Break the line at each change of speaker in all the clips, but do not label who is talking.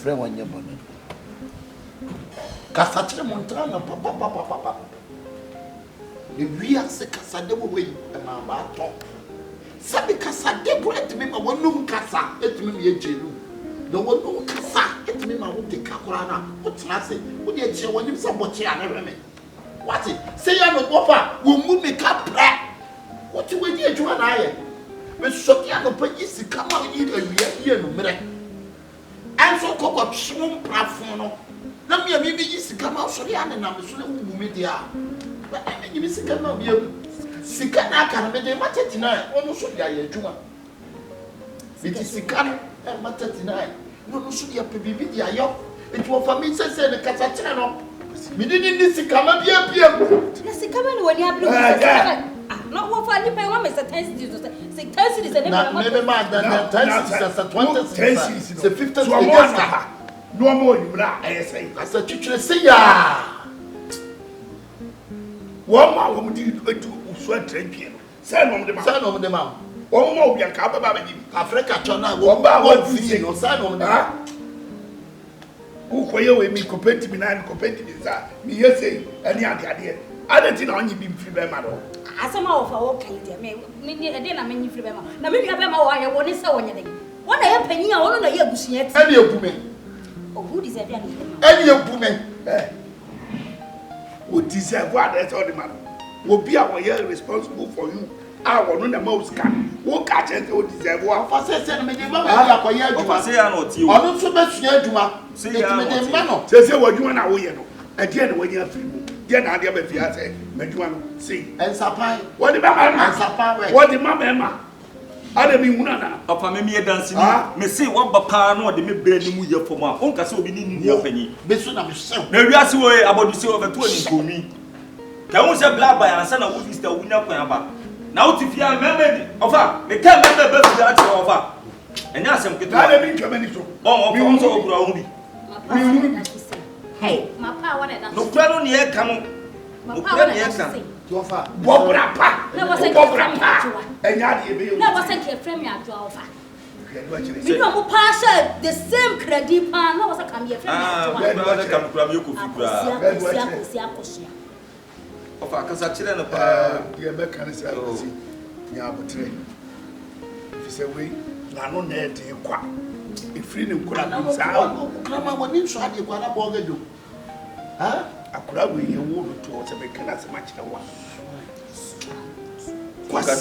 friend one year bonnet. Cassatra Montana, papa. The real Cassade way, and my baton. Sabi Cassade brought me my one room cassa, et me a jelu. The one room cassa, et me my wood cacorana. What's Lassie? Would you tell when you somebody I never met? What's it? Say I'm a whopper, will move me cap. What you will do to an eye? But Sokiano put you to come out in a year, no matter. And so cock swim platform. Let me maybe used to come out so young and I'm so media. But I mean, you miss a come out here. Sikana can make a matter tonight, almost so ya Juma. It is Sikana and matter tonight. No, should you be video? It was for me, says the Catachano. We didn't see come up here.
Let's come in when you have not what for any payment, Mr. Tensi. Say Tensi is a never mind than Tensi as a 20 the 50th. No more, you I say.
As a teacher say, ya.
One more woman did to sweat champion. Send on the mouth. One more be a cab about
Africa, China, one thing or sign on that.
Who quail me competitive and competitive, me say, any idea. I don't think only be free by madam.
As a mouth for okay, maybe a dinner many free by madam. Now maybe I have my one is so anything. What I have penny, I want to hear yet.
Any of women.
Oh, who deserve
any of women?
Who deserve what that's all the man will be our year responsible for you. I will know the most can. Who catch it or deserve what for say, me,
I say, I'm not you.
I don't so much here to
say,
say what you want to know. At the end, when you have free, then I never fear say, but you want to see.
And supply
what the mamma, what the mamma. I don't mean one.
Of a me dancing. Me say what papa no de me brand new year for my uncle so be need your penny.
Beso na myself.
Me wiase way about the say over 20 komi. Can we say black by answer na wo Mr. Wunya kwan ba. Na wo tifia member ofa me can member be that ofa. Enya asem keto.
I don't mean to many so.
Oh, me won so obura ho bi.
Hey, my power that.
No kura no ne e ka no.
My power that.
Bobra pa.
That was a Bobra pa.
And yadi
that wasn't a frame ya to offer. We don't pass the same credit pan. That was a come here frame ya to
offer. Come from you could
figure.
Of a casachilla no pa.
Dear mechanism. Ya butre. If you say we no net in qua. If freedom could have
come when you try to go about the do. Huh?
I could have been a woman towards a mechanism as much as one.
Offer.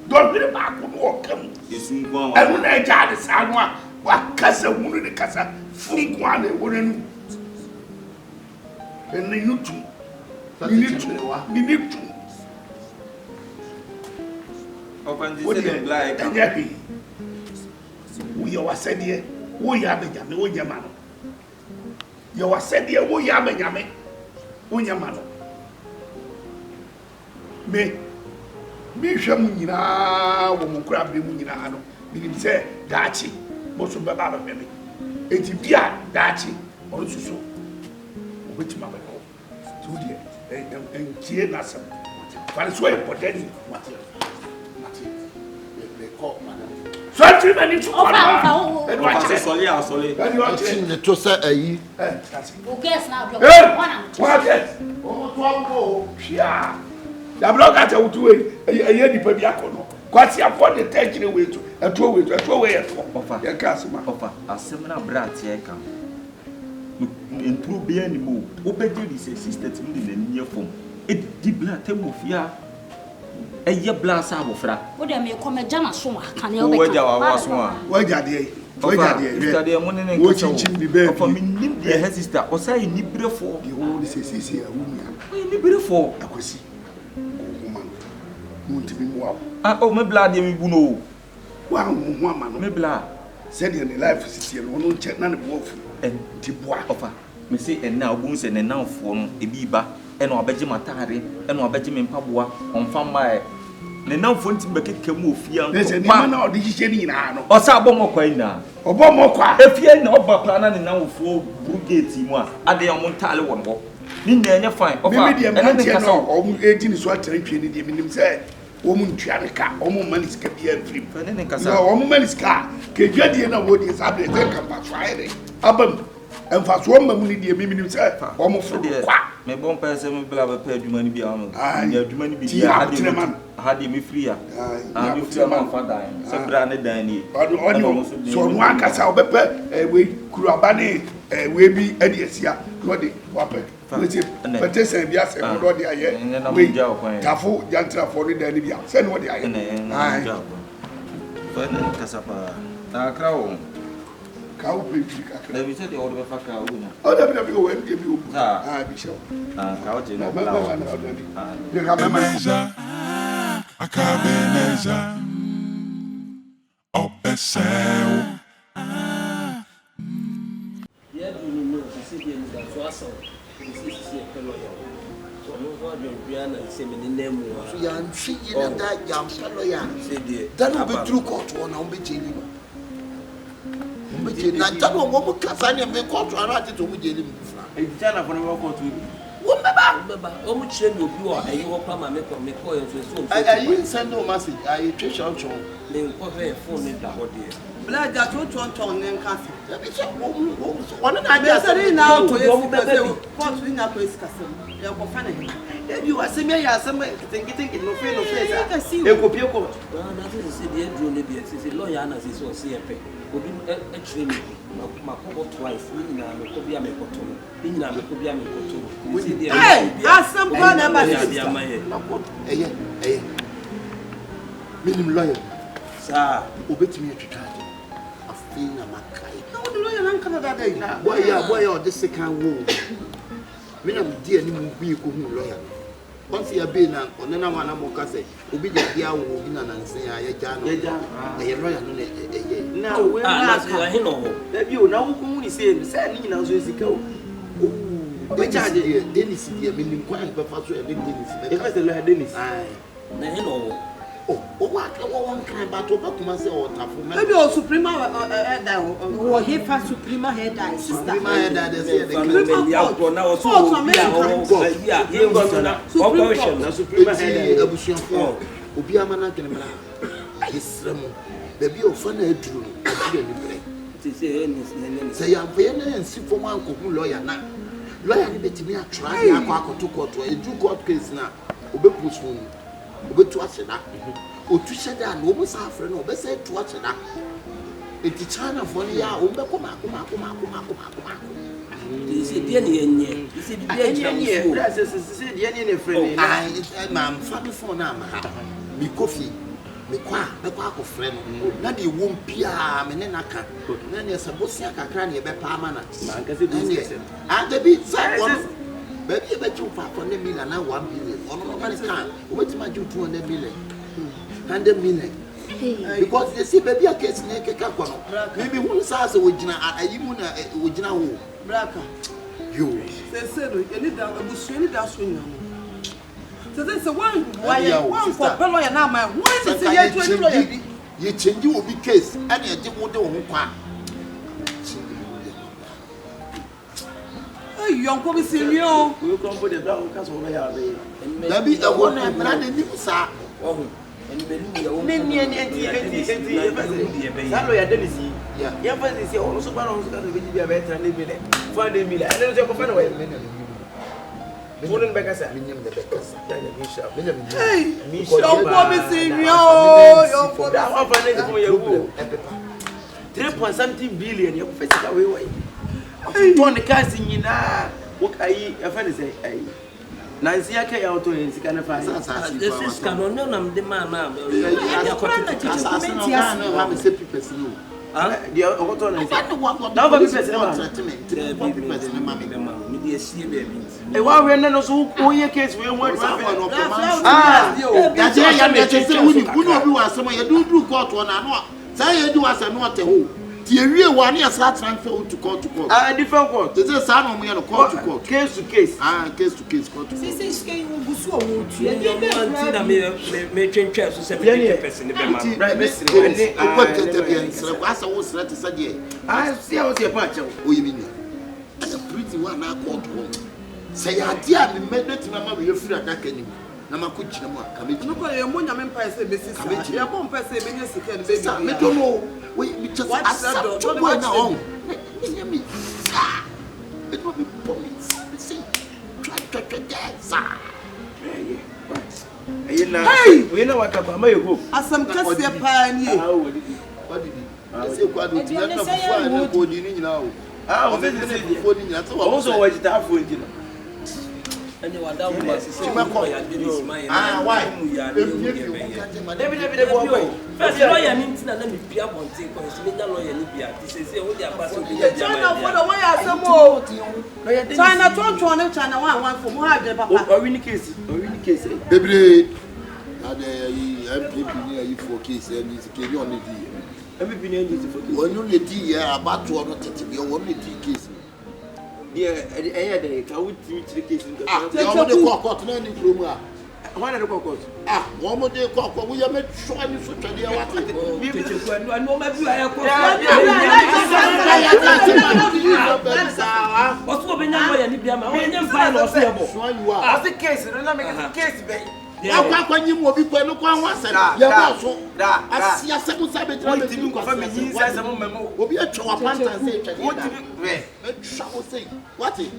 Don't be back when walk come. And when I got the sound, what Cassa wounded the Cassa, fully one and wouldn't. And they need to. You need to.
Open this black and
happy. We are said here, we are the Yammy, we are man. You are said here, we are the Yammy, we are man. Me. Me shamina wo crab mu nyina no binim se daachi mo so baba ba me enti bia daachi ono susu obetima ba ko so die entie na sam fa so e poteni mate le ko madam so tri mani to ko e do ache
sole
the to say ayi
o guess now do
what guess o to ambo hia the blog at a year di pabi akono kwati afọ the tension way to eto way eto ya kasima
ofa asem na brat ye kan entro bia ni mo obeje di sister tim di na niye fom e di blat emofia eye blat sa abofra
wo de me come jama so kan ye
obeka
waja de
mo ne nka so ofa mi nim de sister o say ni brefo
the whole sisi ya wumia
ni brefo
akosi wow.
Oh, me blood, you know.
Wow, woman,
me blood.
Said in the life is here, no check none of wolf and Tibois offer. Me say, and now wounds and now for a biba, and our Benjamin Matari, and our Benjamin Pabua on farm by
ne nam fo ntim bekeke mu ofia
nto ma na odi hihye ni nyina no
osa abomo kwa ina
obomo kwa
efie na oba kra na ne nam ofo brugate mu a ade ya montale won ho ni na enye fine ofa
ene ne kasa o edi ni so atrenhwe ni de minim se wo mu ntua ne ka o mu mani sika bia mfiri
ene ne kasa
o mu mani sika ke dwadie na wo di sabe ze ka pa faire abam emfa so ma mu ni de minim se o mu fo kwa
me bon pese me bla ba pa adwuma ni bia ma
ya
adwuma ni bia hade me free ya me free ma fa dan se bra ne dan ni
ono so no akasa obepe we kuruaba ne we bi ade asia no de wape pete se bia se no de aye we tafo jantra for ni dan ni bia se no de aye ai
fa ne kasa pa na kra wo
ka wo pe ka
na bi se de order fa ka wo na
o da bi o we bi o bi show
ka wo je no
bla de ka mama
Akabenezer Obeseo
Yeah, you know, the city is that so this is a fellow. So no one will be an examining them.
So you are seeing that jam fellow ya. That will be true court one on between you. But na tano mo kasa ni me court ara ti to mu jeli mu fra.
E jana for no court we.
Wo beba.
O mu chere no bi o ayi wo pa ma me ko yen so.
Ayi send no message. Ayi treasure chon.
Me ko he phone ni da ho de.
Blood that ton nen kasa.
One na
I say now to you be court we na ko iskasem. Ya ko fa na he.
Ebi wa se me ya se me think no fe e ko pie ko. Na se dey dro ne bi se lawyer na se so se epe. Obi e chere me makobo twice ni na me ko bia me ko to ni na me ko bia me ko to.
Hey, asem ko na ba se.
Eye. Minim lawyer.
Sa
Obetimi atwitwa. Afina makai.
No the lawyer nan Canada dey.
Boy ya the second wo. Me na di ani mu bi ko hu lawyer. Once ya be na onena wana mo ka say obi da dia wo obi na nansen ya ya ja no. E lawyer no na
na we na so he no ho.
Da bi o na wo ko hu ni say ni nyina so sika o.
Obi charge Dennis dia me nim kwa be fa so e Dennis.
E fa say lawyer Dennis.
Ai.
Na he no ho.
O wa ka won kan ba to ba kuma say o tafo me.
Maybe o Suprema head o he fa Suprema head sister.
Suprema head dey say the
Suprema ya ko na o so ya he go na operation na Suprema head
abusuafo obi amana dwenmra ayesrem baby o fa na aduru no ni bre say ya fe na ensi fom anko hu lawyer ni betimi atra ya akoto court o edu court case na obepusu obetu aseda otu sheda na obo sa afre na obese tu aseda eti chana for ya obeko makoma
Isi dia ni enye. Isi dia
enye. Say dia ni friend.
Ma mfa me phone na ma. Mi coffee. Me kwa ko friend. Na de wom pia me ne naka. Na ne sabosia kakra na ye be pa ama na.
Anka se do say.
And the bit say one. Baby you bet you for 100 million na 1 billion. Ono man can. Obetima ju 200 million. 100 million. Because they see baby a case na keka kono. Maybe one say we gina ayimu na we gina ho.
Braka.
Yo.
Say no, you need that abusu ni da so nyam. Say one for fellow ya na my one say you to lawyer bi.
You change obi case and you dey wo de wo kwa.
Yonko bi sinyo.
We come for the down cast over here.
That be a one and brand new sa.
Oh.
Ni that lawyer Dennis. Yeah. Ya fa say o so ba no so ka be bia better na bi le. 400 million. And then you go find way. Phone back asa.
Minyam the bekasa.
Hey, Yonko bi sinyo. Yonko
that one for next for you. 3.something billion you face that way. Ton case nyina wo kai e fa ne say ai Nancy aka ya auto en sika na fa
this is canon no nam de man na
ya ko na document ya
no ha me say people you
dia auto na
say no one
na ba people na
treatment na
me dey see baby
e wa we na no so wo ye case we mo
ya je ya me say uni obi wa asem ya du court na no say ya du asa no te ho Theory one year start transfer to court.
Different court.
This is some of no court to court.
Case to case.
Case to case, court to court.
This can you go so
me change so 70%
right listen.
What's a was let to say?
I see how your patch.
Oh, you mean? That's a pretty one now court home. Say, I dear, me made it to my mother, you're free at that any. Namakuchi, come
no, your money, I'm person, Mrs. Your bomb person, baby.
I don't know. We just what's up to one now. It will be police. See, try to get, sir.
Hey, we know what about my hope.
As some customer pioneer.
What did he? I say, what did you know? I was
also watch that for you.
And you are down with us.
Why?
First lawyer means that let me be up on take because the lawyer need be at. He says, "Oh, they are passing."
China for the way I some more. China 21 China 1 for more papa.
Or in case,
Baby, MPP near you for case and it's a on the D.
MPP near you for case.
When you need D, about to not to be only D case.
Yeah, they can the case.
The court, no need to.
One of the court.
One more day, court, we are made sure you should tell you what I
know. What's what we know?
As the case, don't make a case, baby.
When you will be put no one once, I see a second Sabbath. Will be a chow pant and say, what is it?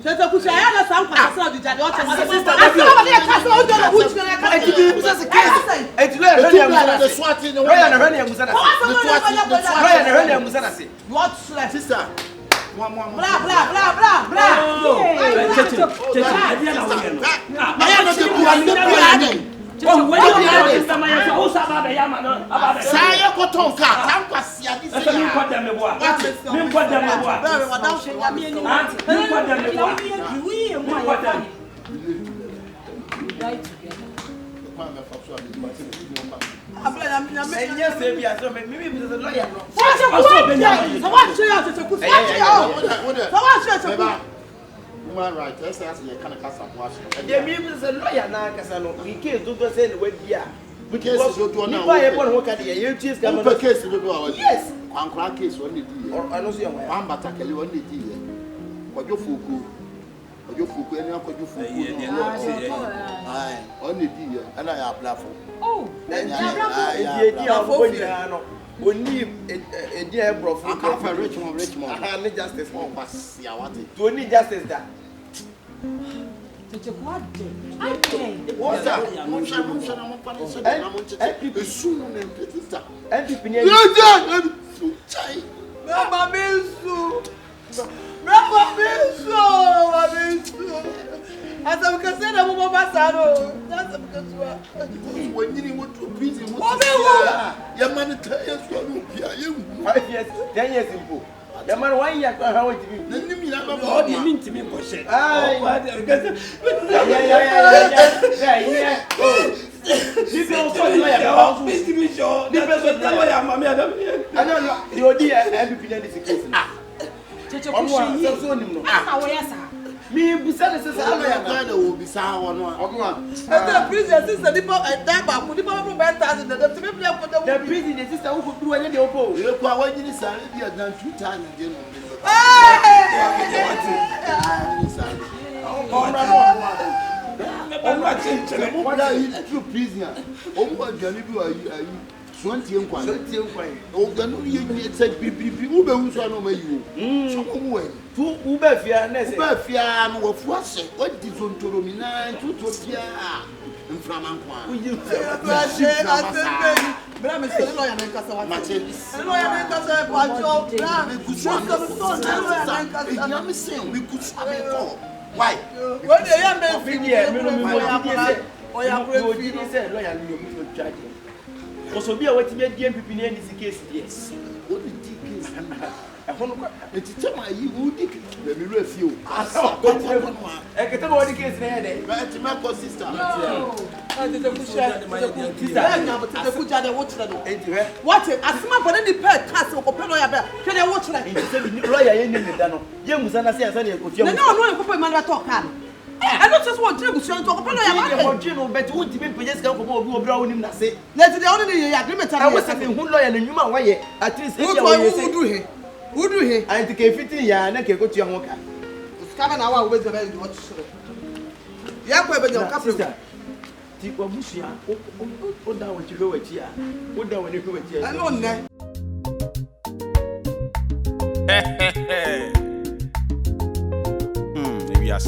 Human rights, let's say you can't cast a wash.
The people is a lawyer now, Casano. We can't do the same way here.
Because you do not
look at the case. Yes,
one crack case only.
Or I don't see one
but I can only do. What you fuku, what you fuku, and what you fuku. Only dear, and I apply for.
Oh,
we need a dear bro for
Richmond.
I need justice.
Oh, but see, I want it.
Do we need justice that?
What's that?
As I'm concerned, I'm a Masano. That's
when you want to prison. Your man tells you
5 years, 10 years in book. The man 1 year, how it be?
What do you mean to me, Moshe?
Me besides this, I will be sour.
the prison sister, the Daba, put the Bible by 1,000. The
prison sister who could do any oppo.
You are watching this, I have done 2 times. What are you, prisoner? Oh, what can you do? 20 and 1. Oh, the new said, Uber, who's on over you. Two Uber Fianes, Uber Fian, or Frost, what did you to Romina, to Topia, and from Ampa? Will you say, I'm a lawyer and Casa, we could swap it all. Why? When the young man
also be a way to make the MPP in this case, yes.
What did you Eti tema yi udi be mi refi o. Asa
ekete mo di case na dey.
Ba eti ma ko sister.
What? Asma bone ni pet cast ko pe lawyer be. Hwe dey watch like.
Lawyer yen ni da no. Ye musa na se asa na ekotia.
No ko pe man talk kan. I don't just want to go to talk pe lawyer.
Ye mo dweno bet wonti be pese ka ko obi obra wonim na se.
Let the only agreement
I was saying who lawyer na nyuma wa ye at least e ye
Who do he?
I think if it ya na ke ko tua ho ka.
Skaba na wa we be be watch so. Ya ko be your captain.
Ti ko musia o da won ti hwe wachi a. O da won ni hwe wachi a.
I know ne.
Yes.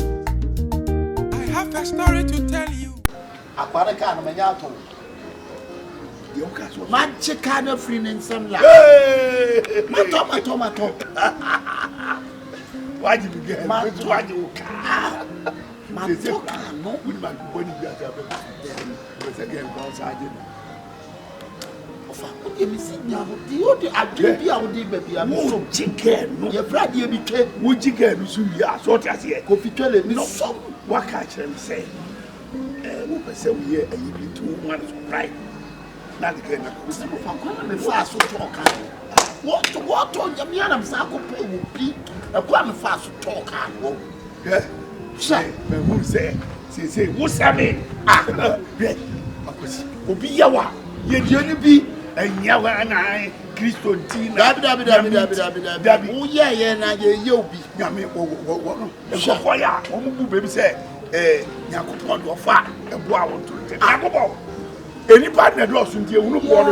I have a story to tell you.
Akwara ka na manya to.
You catch what?
Magic kind of free in some la. Mato.
Why did you get? Why did you
Mato no.
We might be going to get up. But again, outside.
Ofa, o dey me see now. The agree I would baby. I'm so
chicken. No.
Your brother be ke.
Wo chicken so ya so ti ase.
Ko fi twele mi so.
What catch them say? Wo person we here ayi bi to one so right. Na the game na ko
Se mo fa kwa me fa so talk am. What on ya me anam sa ko pe wo bi. E kwa me fa so talk am wo.
Yeah. Say, me who say wo same. Yeah. Akosi. Obi yawa. Ye die ni bi enya wa na Kristo nti na.
Dabi. Wo ye na ye obi.
Nyame wo no. Shifo ya, wo mu bu baby say Yakopon do fa ebo a won to te. Yakopon. Enipa na do so ntie wonu bo do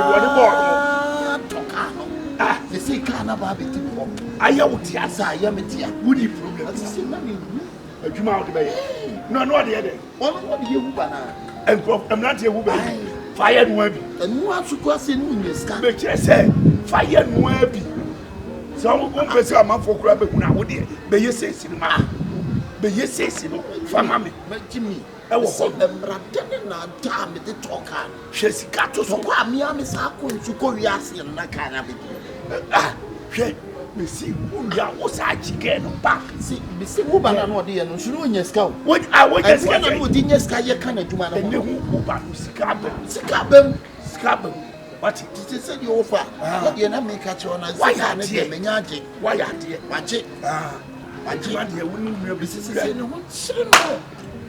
Toka no. They say kana ba be tip up.
Aya wo ti
Asa ya me tia.
Wo di problem.
Ati say na me.
Adwuma wo de be. No de dey.
Ono de ye wu ba na.
Enko not ye wu be. Fire no abi.
Enu asuko ase nu nyeska.
Be kire say fire no abi. So wo pese amanfo kura be kuna wo de. Be ye say sinima. Be ye say sino. Fama me.
Ma Jimmy.
E wo ko
emrade na da me de toka.
hwe sika to so
Kwa mi am sa ko nsuko wi ase na kana be.
Hwe me si wo ya wo sa chike no back.
Si be si wo ba na no de ye no nsuno nyeska o.
Wo wo
Nyeska na wo di nyeska ye kana dwuma na.
ne hu wo ba sika ba.
Sika bem.
What
Ti say the offer. What ye na make catch on as
ya
na
de
de menya age.
why ya de
Waje.
Waje ma de wo ni nua bi
Say
sisi
no one shiri no.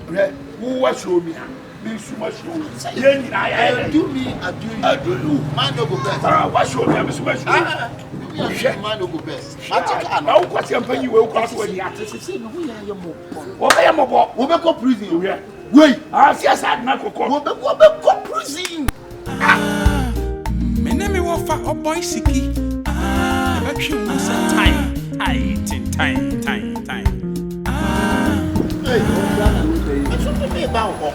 re wo wa show me ha me suma show ye ni na ya
Do me adu you. Man no go best.
wa show me me suma show
Man no go best. Matika
na
no.
wo kwati ampanyi we wo kwa so ni ate
Say no we are your mo.
wo be mo bo
We be go prison.
we
Wait.
sia sad na kokko
We be go prison.
Me name Wafa or boy Siki. Action was a time.
Hey, I should be about ho.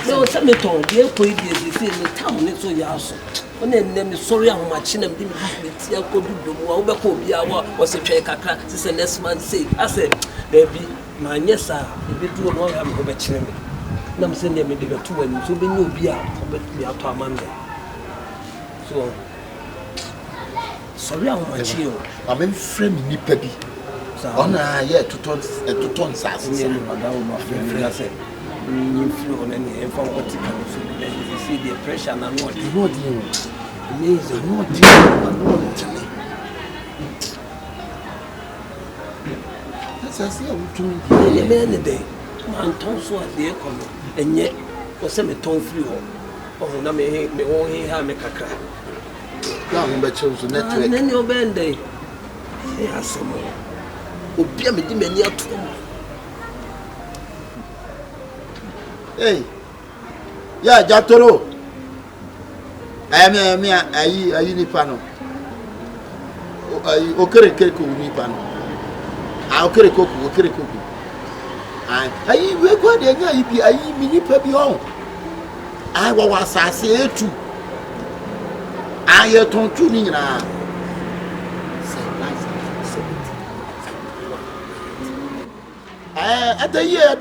No, Sameton, dear Quay, the town, so yaso. When they name me sorry, how much in them didn't tea could do Wabako was a checker, since the next man say, I said, there be my yes, sir, if you do not have a chimney. Nam send them in the two and so be no beer, but we are to Monday. So sorry, how much you?
I'm in frame nipa bi. Ona ye to ton sas.
Madam, my friend, I said. You feel on any info what you can see the pressure and what you know. Amazing, not
That's I see how to
the day. Man, Tonso at the economy, and yet was semi ton free. Oh, no, me won't hear me cacra.
Young betches the network.
And then your band day. They have some more. Obia me dimenia to.
Hey, yeah, Jatoro. I nipa no. Kyekyeku nipa no. Kyekyeku. Ayi we go de nya ibi ayi mi nipa bi ho. Ai wa asase etu. Aye ton tu ni na. At the year.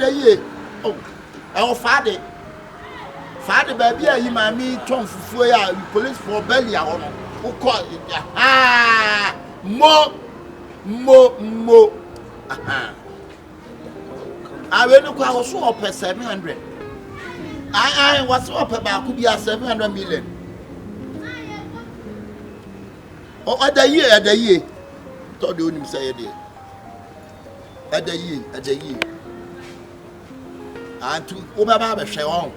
Oh, our father baby, you mammy Tom for police for belly. Who call it? Mo. I will look. I was so up at 700. I was up about could be a 700 million. Oh, at the year. Told you him say a day. At the year. And to Obama Shawn.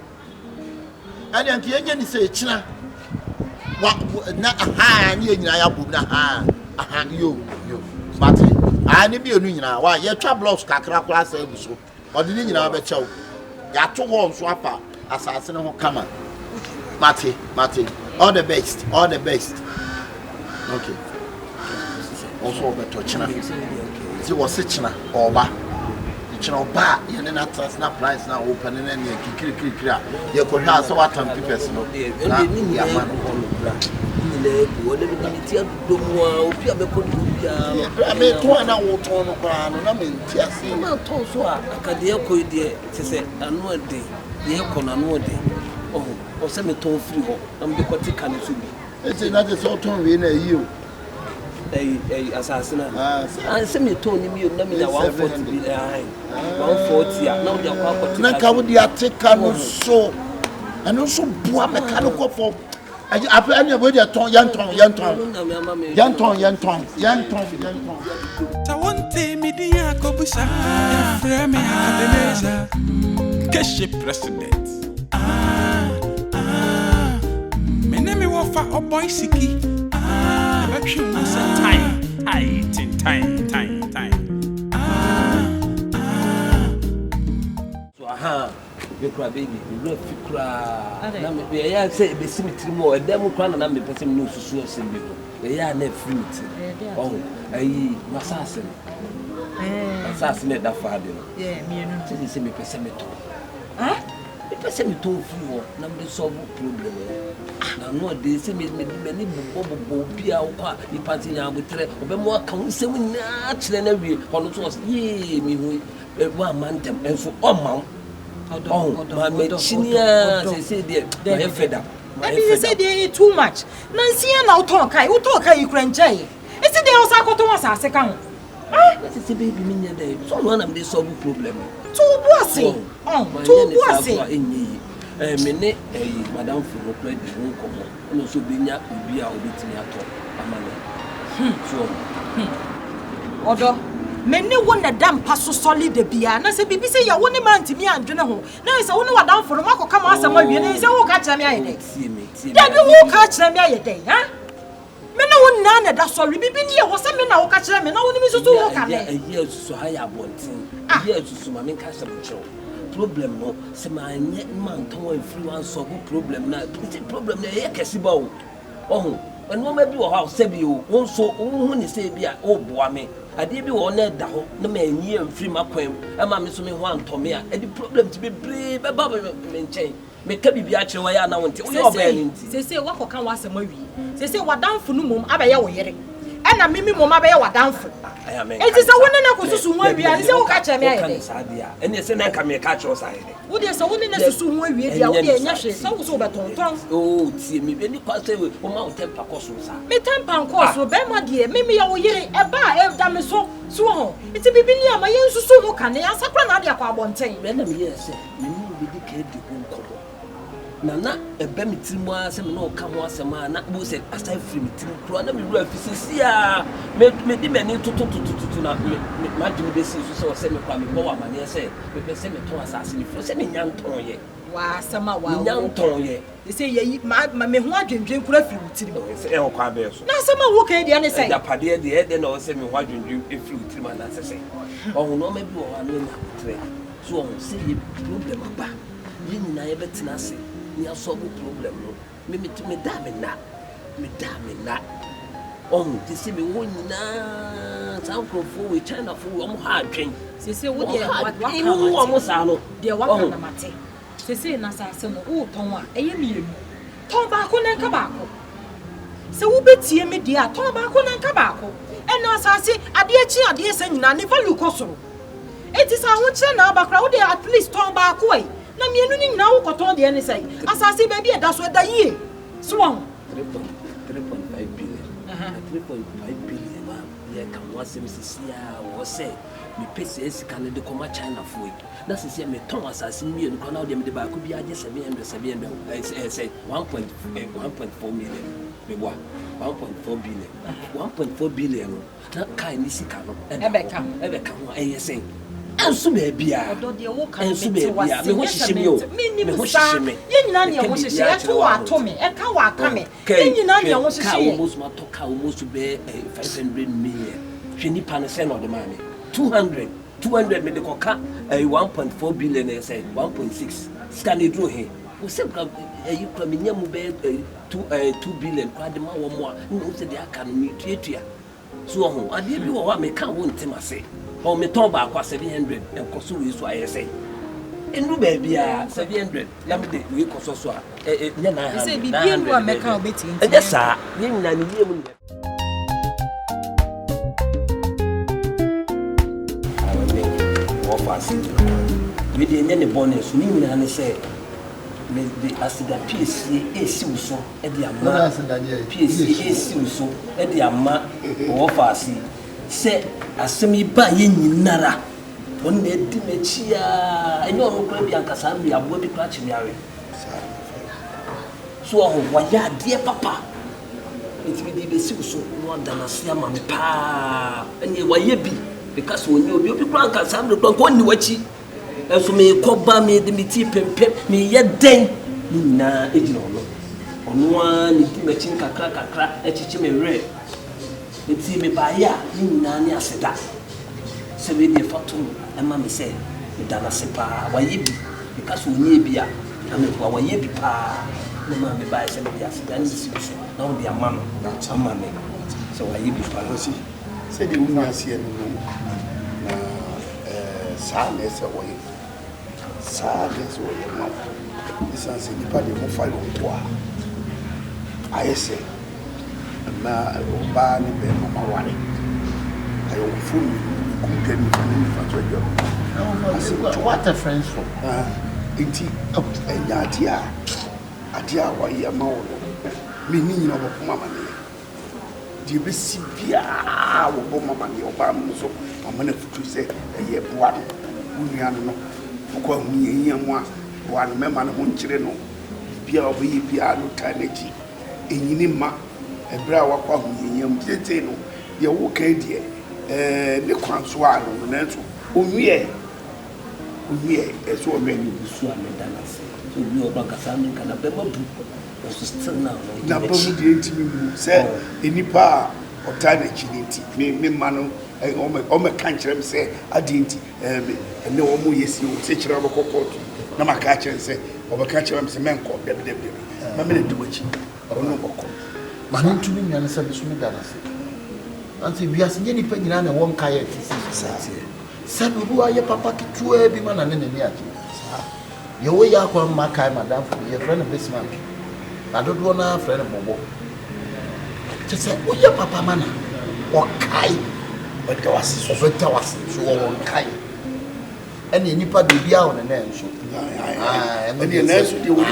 And then Kyekyeku say, China. What not a hand, you but I need be a new now. Why, your troubles, Kakra so. Or didn't you know about chow? Ya 2 walls swapper, assassin who come on. Matty, all the best. Okay. Also, better China. It was China or ba. China ba, you know, not price now open and then you could have so what time people know.
Assassin. I send me told me you never 140 behind 140. Now they are
Naka so and also boa mechanical for I anybody at young ton.
Tawante media kobusa frame Akabenezer Keshe president menemi wofa oboy siki batwi mu sa time
so you cry baby you cry na me be ya say be simitri mo e dem cry na me person no susu osembe be ya na fruit oh ayi masase masase na da faade no mienu say me person me to me person me to free wo na me solve problem na no dey say me ni bobo bia wo kwa ni party nya abotre obemo aka wo sem na kire na wie hono to ye me hu wa mantem enso omam my chinia say there my feda
you say they too much nansi na uton kai you kranjai is it dey osakoto wasase kan
that is baby me nya dey so no na me solve problem
to boase
me ne madam for no play the room komo no so benya bia obetimi ato amane so
odo me ne wona dam paso solid bia na se bibi se ya woni man timi andwene ho na se woni wadam for no makoka ma asama wie na se wo ka kire me ayede da bi wo ka kire me ayede ha me na wonna na da sorry bibi ne wo se me na wo ka kire me na woni mi susu wo ka le
so haya bontin susu ma me ka se bucho problem no se ma nye man ton influence of problem na problem na ye kesi ba o when wo ma bi wo house se bi o won so hu ni se bi a o boa me ade bi wo na da ho na ma nyi amfiri makwam e ma me so me ho antome a e di problem ti be bre be ba me nchen me ka bibi a kire wa ya na wonte wo yo ba ni nti
se wakoka wa asema wi se wadanfo no mom abaye wo yere na mimi mom abaye wadanfo enti se woni na kosusu ho awia se wo ka kire me ayede
ene se na ka me ka kire o sa ayede
wo de se woni na susu ho awia dia wo de nya hwe se wo so betonton
tie me be ni kwa se we o ma o tempa koso sa
me tempa koso be ma de mimi ya wo yere e ba e da me so ho enti bibi ni ama ye susu ho ka ne ya sakra na de akwa abonten
be na me ye se me ni bi di ka di ko nana ebe mitirimu ase me no ka ho asema na bo se aside free mitirimu kro na me ru afisisi a me di mani tututututu na ma di me besi so se me kwa me bo wa mane se me pese me ton asase ni fo se me nyanton ye
wa asema wa
nyanton ye
se ye ma me ho adwendwen kura firi mitirimu
se e ho kwa be so
na asema wo ka dia ne se
ya pade de na o se me ho adwendwen e firi mitirimu na se o no me bi wo wa no na tre so o se ye problem ba ye nyina ye betina se ni solve problem no me da me na ti se me wo nyina san krofo we China fo wo mo ha adwen
se wo de
wo mo sa no
de wa ka na mate se na sa se no wo ton a eye mienu ton ba ko na ka ba ko
Se wo betie me dia ton baako na nka baako. Eno asase ade echi ade esa nyina ne value kosoro. Enti sa ho kire na abakra wo de at least ton baako ai. Na mienu ni nyina wo koton de ne sai. Asase ba bi e da so da yie. So won
3.5 billion. 3.5 billion ma ye kan wasem sisia wo say me pese esika ne de koma China foi. Na sisia me ton asase mienu kwa na wo de me de baako bi age 700 say 1.4 million. Me boa 1.4 billion. 1.4 billion. Na kai ni sika no. Ebeka ho say. Ensu be bia.
Odo de wo kan
ensu be bia. Me ho hihye me o. Me ho hihye me.
Ye nyina ne ho hihye. E to wa to me. E ka wa ka me. Ye nyina ne ho hihye.
Ka almost ma to ka almost be 500 million. Hwini pa ne say no de ma me. 200 me de ko ka 1.4 billion e say 1.6. Scan e dro he. O se ka you kwa me nyamu be 2 billion kwa de ma wo mo a. No se de aka no ni tuatua. So ho ade bi wo wa me ka wo ntima se. O me ton ba kwa 700 enkoso we so ayese enu ba bia 700 na me de we koso so a nya na ha
se bibie nu a meka obeti
e sa nya nyina ni yie mu ne awale wo fa si we de nya ne bonus ni nyina ne se me de asida PSC esi uso e de ama PSC esi uso e de ama wo fa si se asemi ba ye nyinara on na di mechi a enyo no kra bi ankasa mi abo bi kra chi yare so ho waya de papa enti bi be si so no dana sia ma me pa eni waye bi because oni obi kra ankasa mi ko ni wachi enso me ko ba me de mi ti pempem me ye den ni na ejina ono a ni di mechi kakra echichi me re eti me ba ya ni nyina ni aseda se we dey fatum e ma me say me dana se pa wa ye bi because oni e bi a na me wa ye bi pa na ma me ba se me ya aseda ni si so na o dia ma no na chama me so wa ye bi pa
si se de wu asie no na sa le se wo ye ma isa se ni pa de mo fa yo kwa ayese na oba ni be mama wale ayo funu kumpeni ni fatwa jo
what a friends for
enti adia wa ya ma wo me ni nyina bo mama ni di be si bia wo bo mama ni oba mu so mama na futu se eye boa unua no ko hu ye mu a wa no mema no nkyire no bia obi bia no taneji enyini ma ebra wakwa hu yeyam tete no ye wo kan die ne kwanso a no na so onwie eso o menu
su a me dana se so bi o banka sa mi kana be mabu o so still now
na ba mu die ntimi mu se enipa o ta na chiniti me ma no o me kan kire me se adi nti ne o mu yesi o se kire ba kokot na maka kire se o ba ka kire me se menko de ma me de wachi o no boko
manu ntumi nyane se bisu me dana se anti biase nye nipa nyina na won kaye tisi sabe ruwa ye papa kitua bi mana ne ne ati ye wo ya kwa makai madam ye friend basement na dodo na friend bobo tese wo ye papa mana o kai betawasi so won kai ene nipa de bia won na enso
ene na so de wo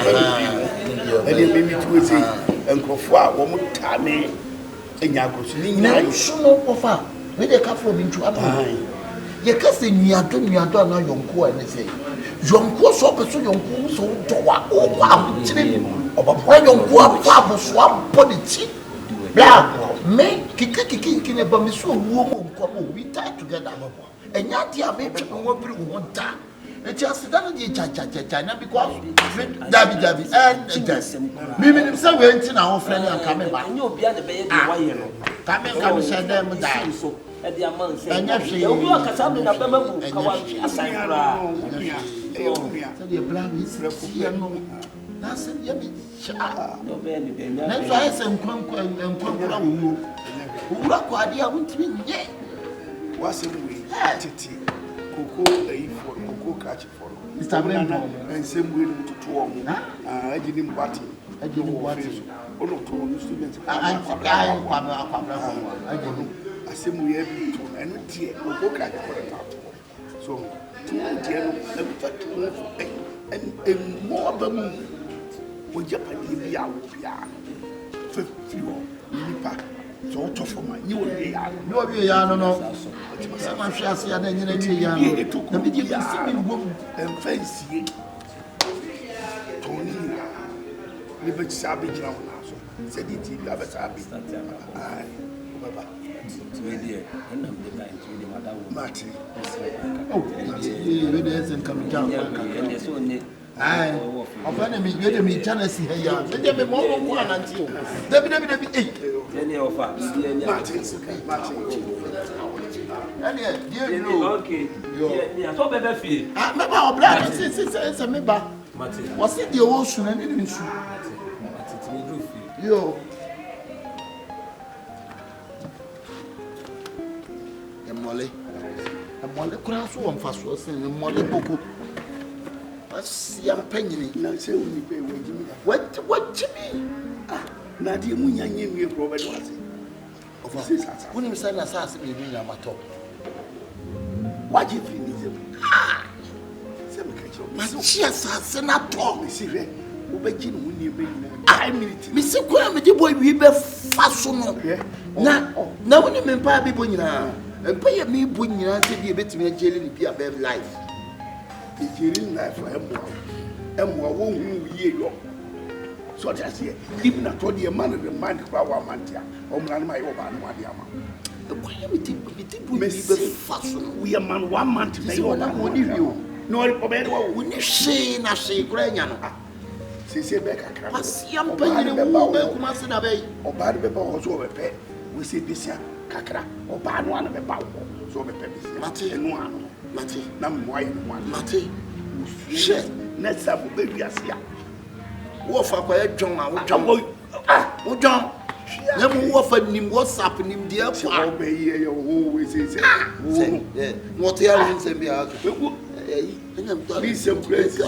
ene me mitu ese enkrofo a wo mutame enya akosu ni nyina
nso no ofa we de ka fo bi ntu aba ye ka se nuado na yonko ene se yonko so be so yonko so dowa o kwa tire oba yonko afa so abodi ti bla me kiki ne ba me so wo mo nko mo we tie together enya dia me twe mo biri wo da eti asida no di cha na because dabi me nim say we nti na ho frɛ ne anka me ba
enya obi a ne be ye de waye no
ka me say dem die
e di aman say
enya hwe
obi o kasa me na be mabu ka wa asan kra
say the plan is here no na say ye bi cha
no be ni de nya
na so ay say nkwankura wo wura kwa dia wontimi nye
wase mu tete Coco, Coco catch for
Mr. Member,
and same way to 2 or more. I didn't what I didn't what is all of the students. I don't know. I same way every two and dear Coco catch for the top. So, 2 and more of them will Japanese be out. 50 nipa so to for my you will ya no be ya no sama hwe ase ya na nyina ni ya no na me di si mi wo emfansie toni ni be sabe jira wona so se di ti bi abesabe ai baba to die na me da to di madawo mati oh we dey sen kam jam ka so ne ai ofana mi gbe mi janasi he ya me de me mo ko ananti o debi eh
any offer
Martin
dear no okay yeah so bebe fie
ah me ba obla se me ba Martin was it the owo su na ni nsu
Martin me do fie
yo emole kura so won fa so se emole boko asia panyini
na se uni pe
what Jimmy
ah na di mu nyanye nwie pro be do ase
ofa woni mi sana sa ase be ni na mato
waji fi ni se me ka cho
ma chi asase na to
me si re wo be gi no ni be ni
ai minute mi se kwa me di boy wi be fa so no na woni me pa be bo nyina mpa ye mi bo nyina se bi e betimi agele ni bi a be life
ejeri life emo wo hu ye yo so just here even na to the man the mind kwa wa mantia o mra na yo ba no ade ama
the kwa me ti bo be fa so no
we a man 1 month na yo
na mo ni wi o
no o be wo
woni hwe na hwe kura nya no
se be kakra
pasiam panyine wo be kuma se na be
o ba de be ba ho so be pe we se bisia kakra o ba no ana be ba wo so be pe bisia
mate
enu ano
mate
na mo ayi no
mate
she na sa bo be wiasia
wo fa kwa edwon a wo dwon na mo wo fa nim WhatsApp nim de akwa
o be ye yo wo we se
wo te ya rin se bi a
wo
mi se praise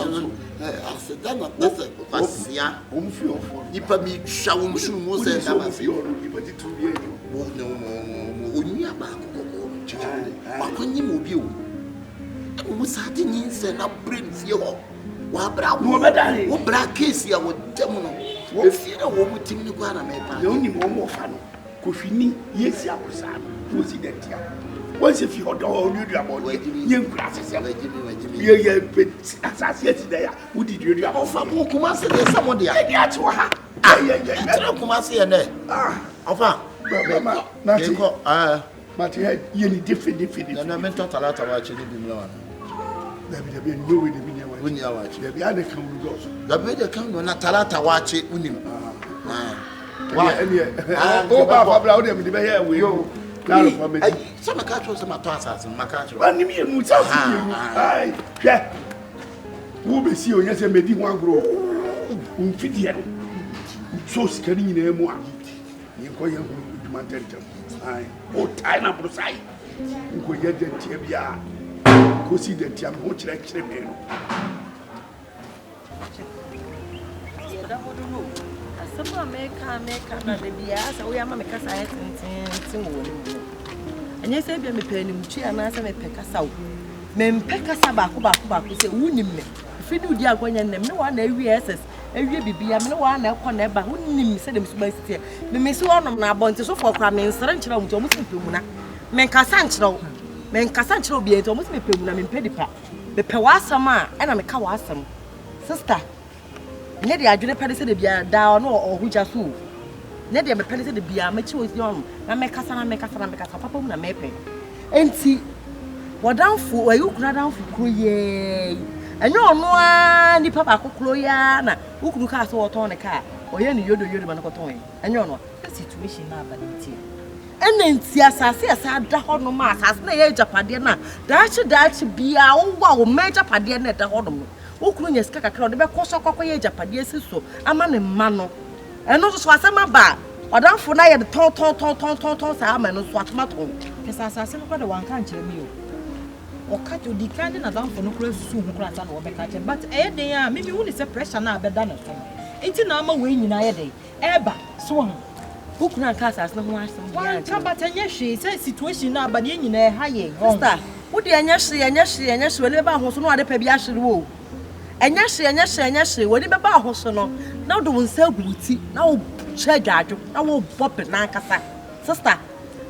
aseda na pese pasia
o mfi ofo
nipa mi twa wo msu mo se na ma
se o nipa ti tu ye
wo no oni aba ko ba ko nyi mo bi o mo sa de nyi se na brain fie ho wa bra wo bra case ya wo dem no wo fie na wo mutim ni kwa na me pa
na oni mo fa no ko fini yesi akosa no si de tia once if you hold on you do about yen kura se ye pe asase ti da ya wo di do about
ofa mo kuma se de samo de ya
e dia ti wa ha
ye tra kuma se ye ne ofa
mama na ti ko mati ye ni different
na mental talata wa che ni bi mi wa
Dabi no we debi nyawa.
Woni awa chi.
Dabi ade kan wo do so.
Dabi de kan no na talata wa che unim.
Wa ene o ba fa bla o de me be here we yo. Na ro fa me.
So maka tro so mato asase maka tro.
Ani mi enu sa si enu. Ai, hwe. Wo be si onye se me di ho agro. Mfidie no. So sikari nyina mu a. Ni ko ye hu dumantentem. Ai, o tai na bro sai. Nko ye de tie bia. Go see the tiam ho kire me no.
Asema meka na de bia sa wo ya ma meka sa tin wo ni. Anya se bia me pa ni mtwi ana se me peka sa wo. Me mpeka sa ba ko se wunim me. Fidi udi agonya nem ne wa na awie SS awie bibia me ne wa na ekọ na eba wunim se dem so ba sitie. Me si wonom na abonte so for kwa me nsere nkyira mu to mo simpemu na. Me nkasa nkyira wo. Men kasa nkyere obi ento mo se me pegu na me mpedi pa me pe wasam a na me ka wasam sister ne de adwene pede se de bia da no ohuja so ne de me pede se de bia ma chi osi on na me kasa papa mu na me pe enti wodanfo wayu kura danfo kro ye enyo ono a ni papa kokro ya na ukuru ka so woton ne ka oye ni yodo ma no koton enyo ono situation na abaliti enenti asase asa da hono ma asase na ye japade na daachi bia wo ma japade na da hono mo okuru nya sika kakra o de be koso kokko ye japade siso ama ne ma no eno so asema ba odanfo na ye de ton sa ama no so atoma ton pesa asase no kwa de wanka nkyere mi o or cut you declining a down for no close soon, class and overcatching. But they are maybe only a pressure now, but done it. It's an armor winning a day. Eba, swung. Who can cast as no one? One but she says situation now, but in a high. What the Anyashi and Yashi and Yashi, whenever was no other Pebiashi wool. And Yashi, whatever Hosono, now the one sell booty, now chair judge, I will pop it like a sister.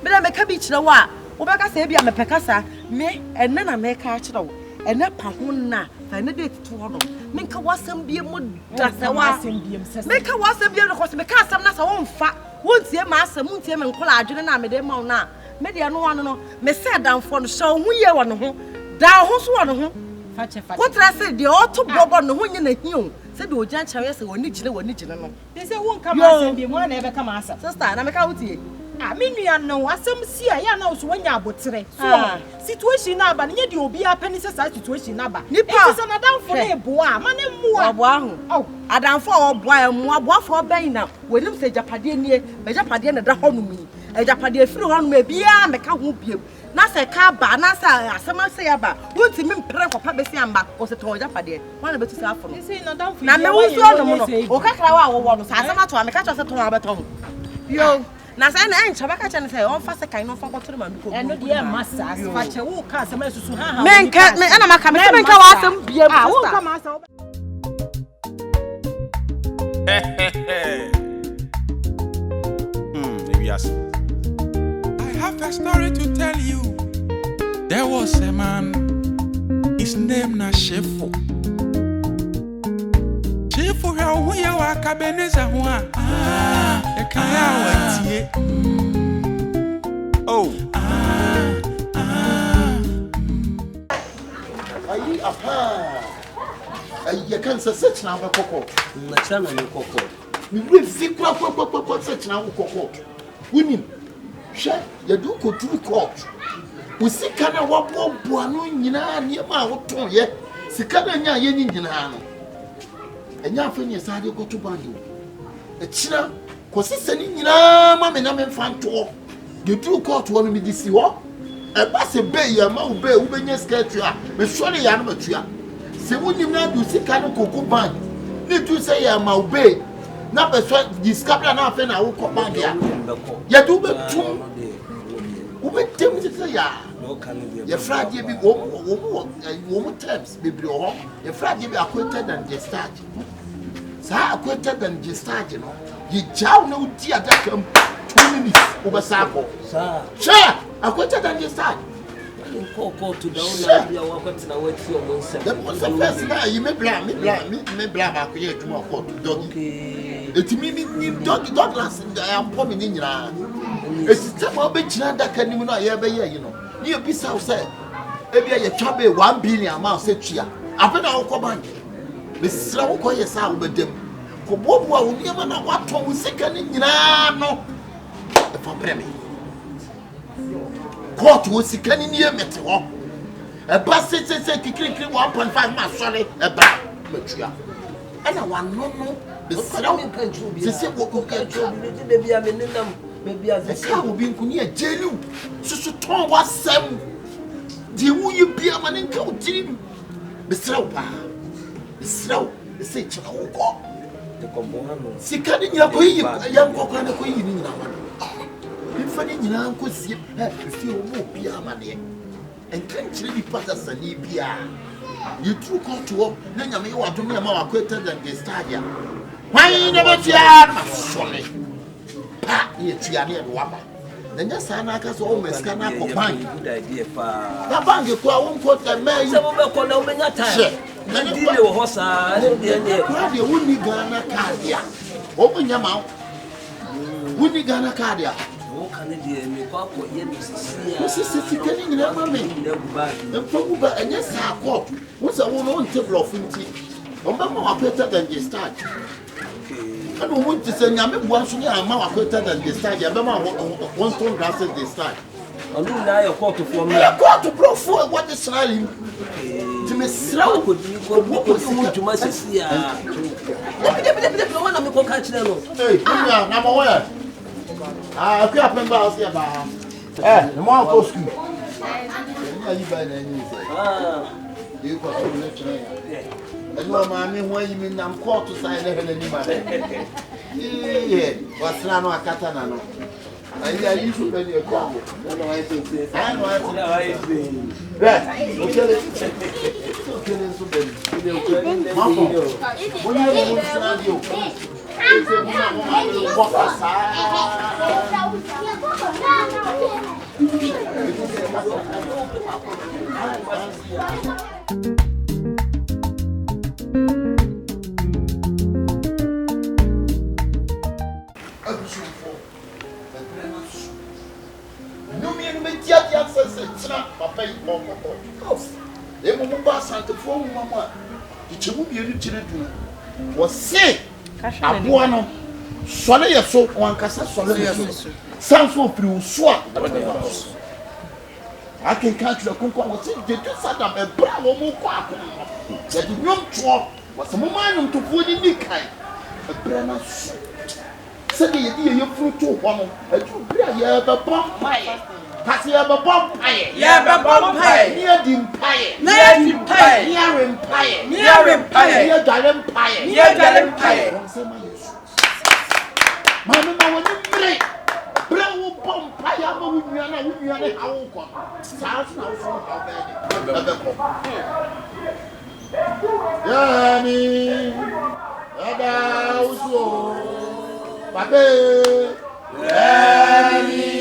But I make a beach no wa. Obaka say, I'm a pecasa, me, and then I make a child, and that pahuna, and a date to honor. Make a wasn't be a mood, that's a wasn't be himself. Make a wasn't be a horse, make us some not a own fat. Won't see a master, moon, and collagen, and I'm a demo now. Maybe I don't know, me said down for the show, we are one of them. Down who's one of them. What I said, the auto bob on the one in the hill. Said, oh, Jan Charles, or Nichel, or Nichel. They say, won't come out and be one ever come as a sister, and I'm a county. I mean, we are no, as some see, I know when you are but today. Situation now, but yet you'll be a penny situation number. Nipper, and down for a boy, man, oh, I down for a boy, and more for a bay now. When you say Japadian, a Japadian at the home me, a Japadian through on me, be a mecca whoop you. Nasa Kaba, Nasa, some say about, won't see me pray for Pabesiamba, was a toy Japadian. One of the two for you say, no, don't feel no, or Kakawa, or Sasama, I catch us at home. Yo. Now, I ain't Chabaka and say, oh, fast, I can't forget to them. And no, dear master, as much a walk, as a mess to have. Men can't make an American awesome beer. I will come out.
I have a story to tell you. There was a man, his name was Shifo. Shifo, how we are Akabenezer.
Oh. Ayi apa. You can't search now for cocoa.
Nachana no cocoa.
We will see what search now for cocoa. Women, share you do go to court. We see kana wabo buanu nyina niema woton ye. Sikana nya ye nyina no. Enya afenye sade go to bando. Echina kosisani nyina ma me na me fanto. You do court one me disi ho. E ba se be ya ma ube ubenya skirt a. Me sori ya no matua. Se wonim na du sika no koko ban. Ni tu say ya ma ube. Na be so discover na afa na wo ko ban ya. Ya du be tum. Ube tem say ya. Ye frage bi wo terms bebre ho. Ye frage bi acquainted and discharge. Sa acquainted and discharge no. Ye jaw na uti adakam 2 minutes over sako. Sir. Sure. Acquainted and discharge.
Call to down now. What na wait for one second.
The first guy you me blame akoye tuma court doggy. Etimi ni dog last I am poming in nyina. Eti tama be china daka ni mu na ye be ye no. Ni obi say say e bia ye twa be 1 billion amount say tua. Afa na wo ko bank. Me sira wo ko ye sa wo bedem. Ko bobu a wo niam na wato wo sika ni nyina no. E for premi. Court wo sika ni nie mete ho. E ba se kikiri 1.5 ma sori e ba matua. E na wa no be sira wo kan ju bi. Se wo ko kan ju bi be bia me nenam me bia se ka wo bi nkuni e jelu. Susu ton wa sem. Di wo ye bia ma ne nka wo tirim. Be sira wo ba. Be sira wo se chira wo ko.
De kombo hanu.
Sika ni nyina ko yi ya ko kwa na ko yi ni nyina ma. Ifani nyina nko sie fi o mo bia ma ne. And can't really pass us a Libya. You took out to up, then you may want to me a more acquainted than the stadia. Why you never try? Sorry. Pa, you Tiani and Wapa. Then your son, I can always can up for bank.
Good idea, pa.
The bank, you won't put a man.
Some of them call over that time. Then you deal with horse. I don't know.
You wouldn't Ghana cardia. Open your mouth. Wouldn't Ghana cardia. This is sitting in a moment. And from and yes, I caught. What's a woman table of inti? Obama better than the start. I don't want to say, I'm once you are more better than the start. You're one stone glasses the start.
I don't know your court for me.
I got to blow for what is trying to me. Slow could you go to my sister? One of the catch them. Hey, number one. I can't remember. The more school. you buy any? You got to let me. And no man, when you mean I'm called to sign anybody. Yeah, what's now a katana? I used to be a combo. I know I think this. I know I think. Right, okay. No me and me tia says papa yi mo mo. E mo ba sante fo mo mama. Ti mu bi enu tire du. Wo se aboa no sole ye so wan kasa sole ye so. Sanfo pri uso a. Akin kan tire konkon wo se de tu sadam e bra wo mo kwa akon. Ya di nyom tro. Wo se mo manum to fo ni kai. E bra na so. Se de ye fruto ho no. E tu bra ye ba pom pai. Kasi ya ba pom pai. Ya ba pom pai. Ni dim pai. Ni dim pai. Ni rim pai. Ni rim pai. Ni dalem pai. Ni dalem pai. Mama ma woni mre. Bra wo pom pai ama wo nua na hawo ko. Sa na wo so ha ba ni. Ko. Ya ni. Ada uso. Babe. Ya ni.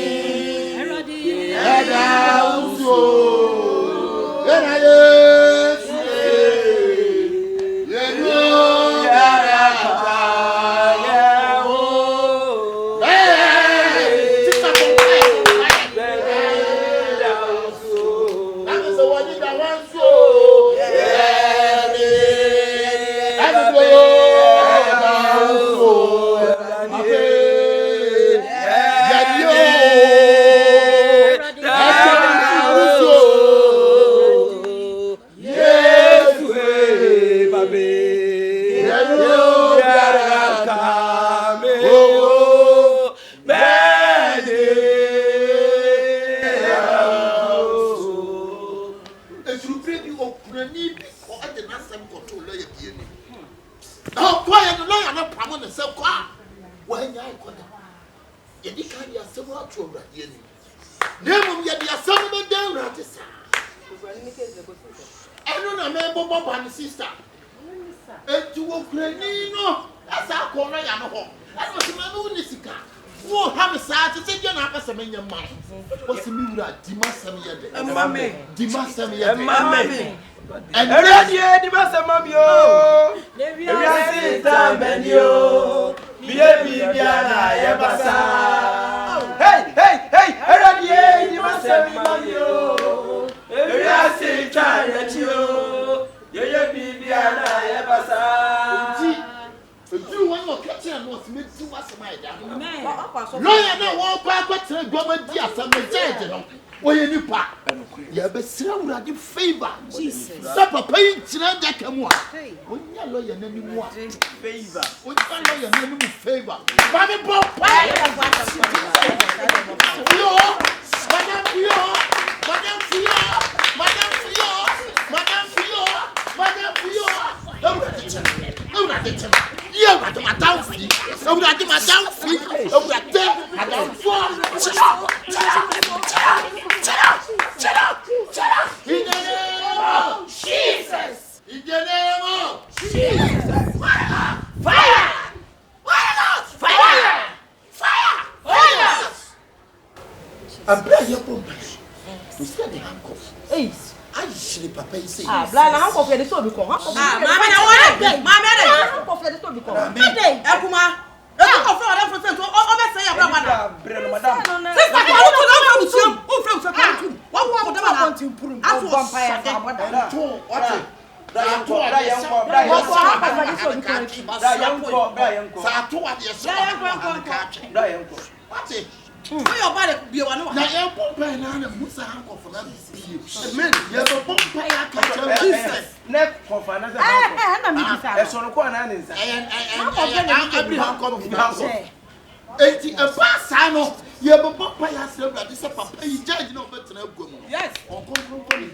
Yeah, but Papa has said that this Papa is judging over to the woman.
Yes.
Or come from the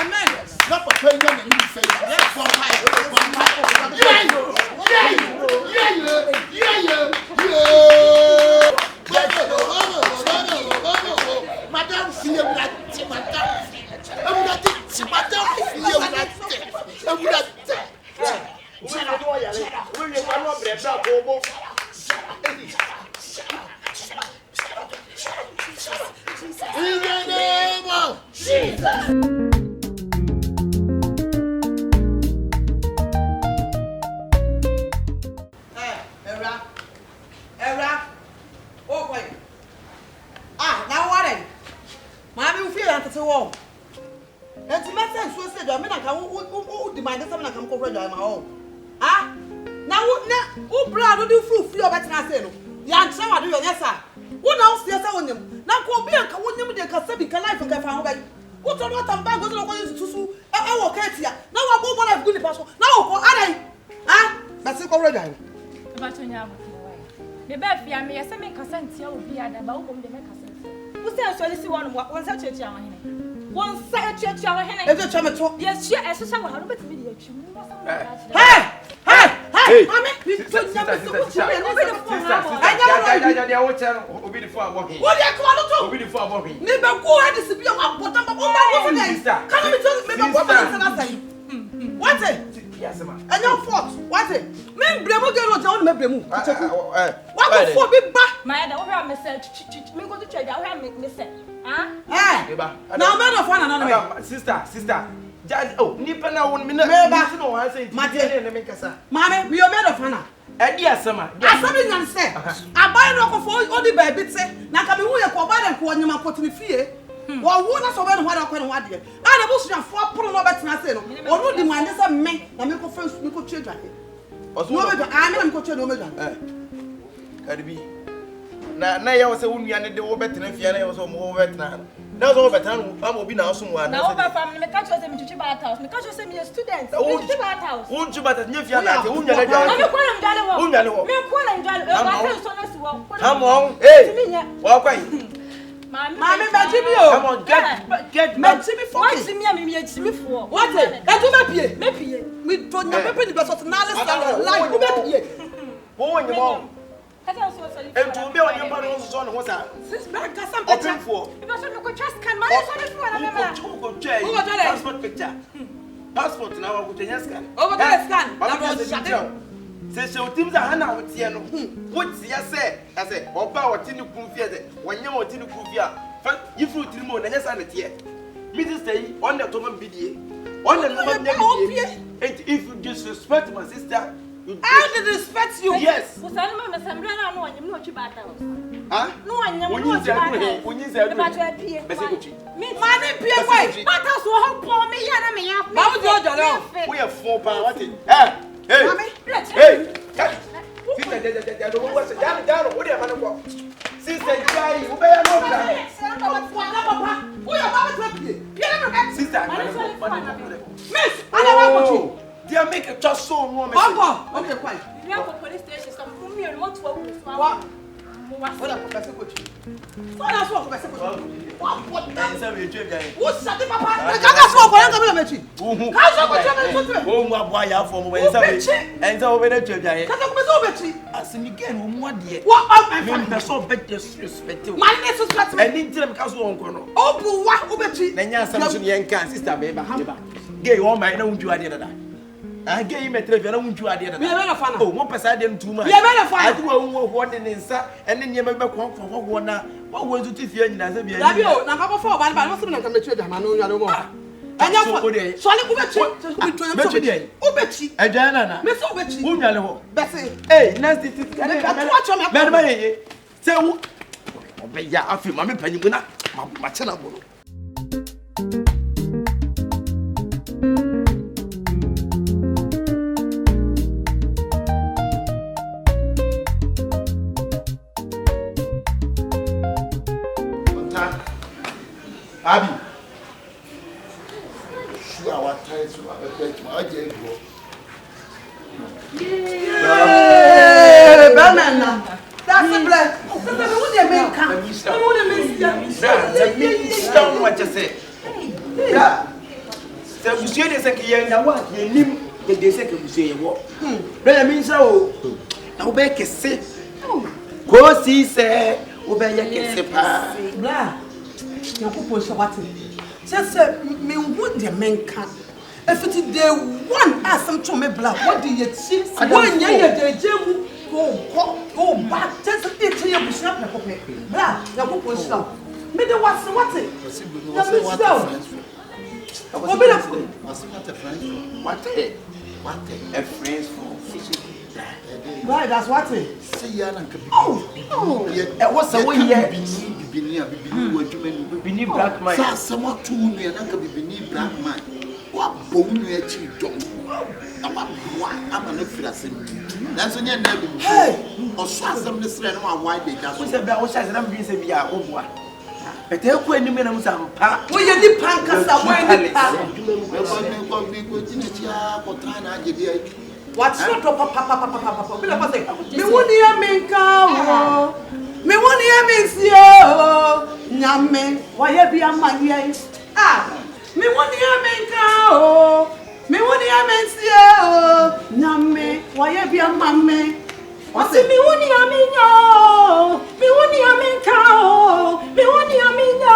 Amen.
not Papa, and you say, yes, Madame, see him like in the name of Jesus.
Era. Oh, wait. Now what? Mommy, you feel like it's a wall. And to make sense, so said, I mean, I can demand something I can cover my own. Now, who blood do fruit free of better than I say? Young Sama do your yes, sir. What else there's on him? Now, go be a Kawunium de Casabic life of Kafan. What's on what I'm back with to sue? I will catch you. Now I go one of good passport. Now, for Ada. That's it already.
About your name. The baby, I may send me consent here will be at the bow of the Meccasins. Who says, so this one such a young one such a young hen?
It's a tomato.
Yes, she as a summer, how about me?
Hey, mommy, what it? Yes, ma'am. And your fault. What it? Men blame again on town, maybe. What for big back?
My other message, me go to church, I'll have me say.
Now, man of one another.
Sister. Oh, Nipana won't mean no answer.
Mammy, we are men of honor.
Dear summer.
I something say. I buy no for only by bit say. Now can be we are for bad and for you, my put me fear. Well, one of what I can what dear. I was your 4 put on over to say, or no demand as a man, and make a first we could children. I'm coaching no matter.
Can be. Now, I was a woman and the over better if I was more better. That's all better. I will be now someone.
Now, my family, the country send me to Chibat House, because you send me a student. Chibat House.
Won't you but if you are
not come
on, hey, walk away.
Mammy, come on, get Jimmy for me for what? That do not be we told you people because of like and to be on your mother's son was that? Since back to some open for. Because you could just can manage passport picture. Passport now with the scan. Over there scan. Say so things are hana with Tiano. What's yes say? I say, or power tin confia when you want to confia. You fruit limon and yes, and it yet. Mrs. Day on the Toman BDA. On the number and if you disrespect my sister. I disrespect you. Yes.
No,
we have 4 pounds. Hey, sister, they are making just so warm. Okay, quiet.
You have a police station, some from here, what for?
What up, Professor Coach? What else for Professor Coach? What that's a what's that, Papa? I can't smoke when I'm coming. How's that? Oh, my boy, I for when and so over the church. As in again, what dear? What up, my friend? That's so bad disrespect. My disrespect. And in them, Castle. Oh, what? Then you're some young sister, baby. Gay all my own to idea. I gave him a trip and I won't you idea. We are a fan. Oh, one person too much. We are a fan. I do what in inside and then you make back one for one. What was it if you and as a beer? Now, I'm for one, but I wasn't going to trade them. I know you are more. And you're for the solid Ubechi, and Diana, Miss Ubechi, Unalo, Bessie. Hey, nasty. Watch on my so, yeah, I feel my penny winner, my channel.
Abi, sure our ties to our bed, my dear. Yeah, banana. That's a black. Who they make come?
minister. I want to minister. What you say? Yeah. So you say this again. Now what? You name the second you say what? But I mean so. Now back a say. Go see say. Obey your sepa.
Blah. You go push what? Just me would the men can. If it is the one ask them to me black, what do you see? One year the go back. Just a bit to your bishop. Blah, you go push down. Me the what's it?
What a friend for
right, that's what it.
See ya and
Oh,
it was a way here.
Be black man. Someone to me and I can be black man. What bone you actually don't. I'm an infidel. That's when you're never. Hey, or some this red one white day. That's what I was saying. I'm busy. We are over. But they're going to mean some pack.
Will you dip pancas away? What's not papa? Me won't hear me cow. Me won't hear me see you. Nyame, why be a man? Ah, me won't hear me cow. Me won't hear me see you. Nyame, why be a man? What's it? Me won't hear me no. Me won't hear me cow. Me won't hear me no.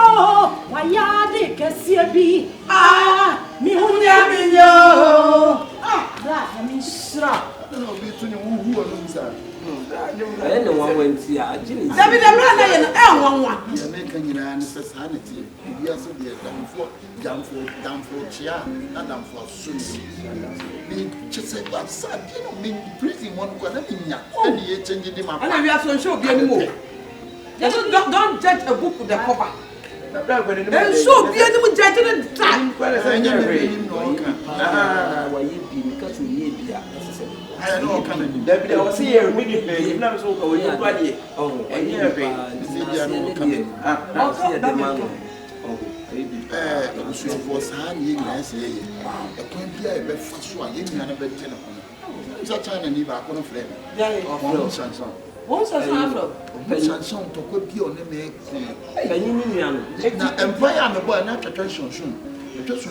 Why are they can be? Ah, me won't hear me no. Ah, I mean, shrub.
no, between who and sir.
I know one went here.
David, I'm not one.
The making in an sanity. Yes, dear, down for chair, and down for soon. Me just said, but son, you know, me prison one corner in ya. And you changing him up.
And we are so sure anymore. Don't judge a book with the cover. And so be able to judge it.
Because we need
I know coming.
David, I was here really pay. Now so go you body. Oh, and here pay.
Was hand you nice. A point here, but first one, you can have a ten. Such an even I couldn't flame. One son.
One son,
son to go be on the make. Now, employer, I'm a boy, not a tradition soon. Just I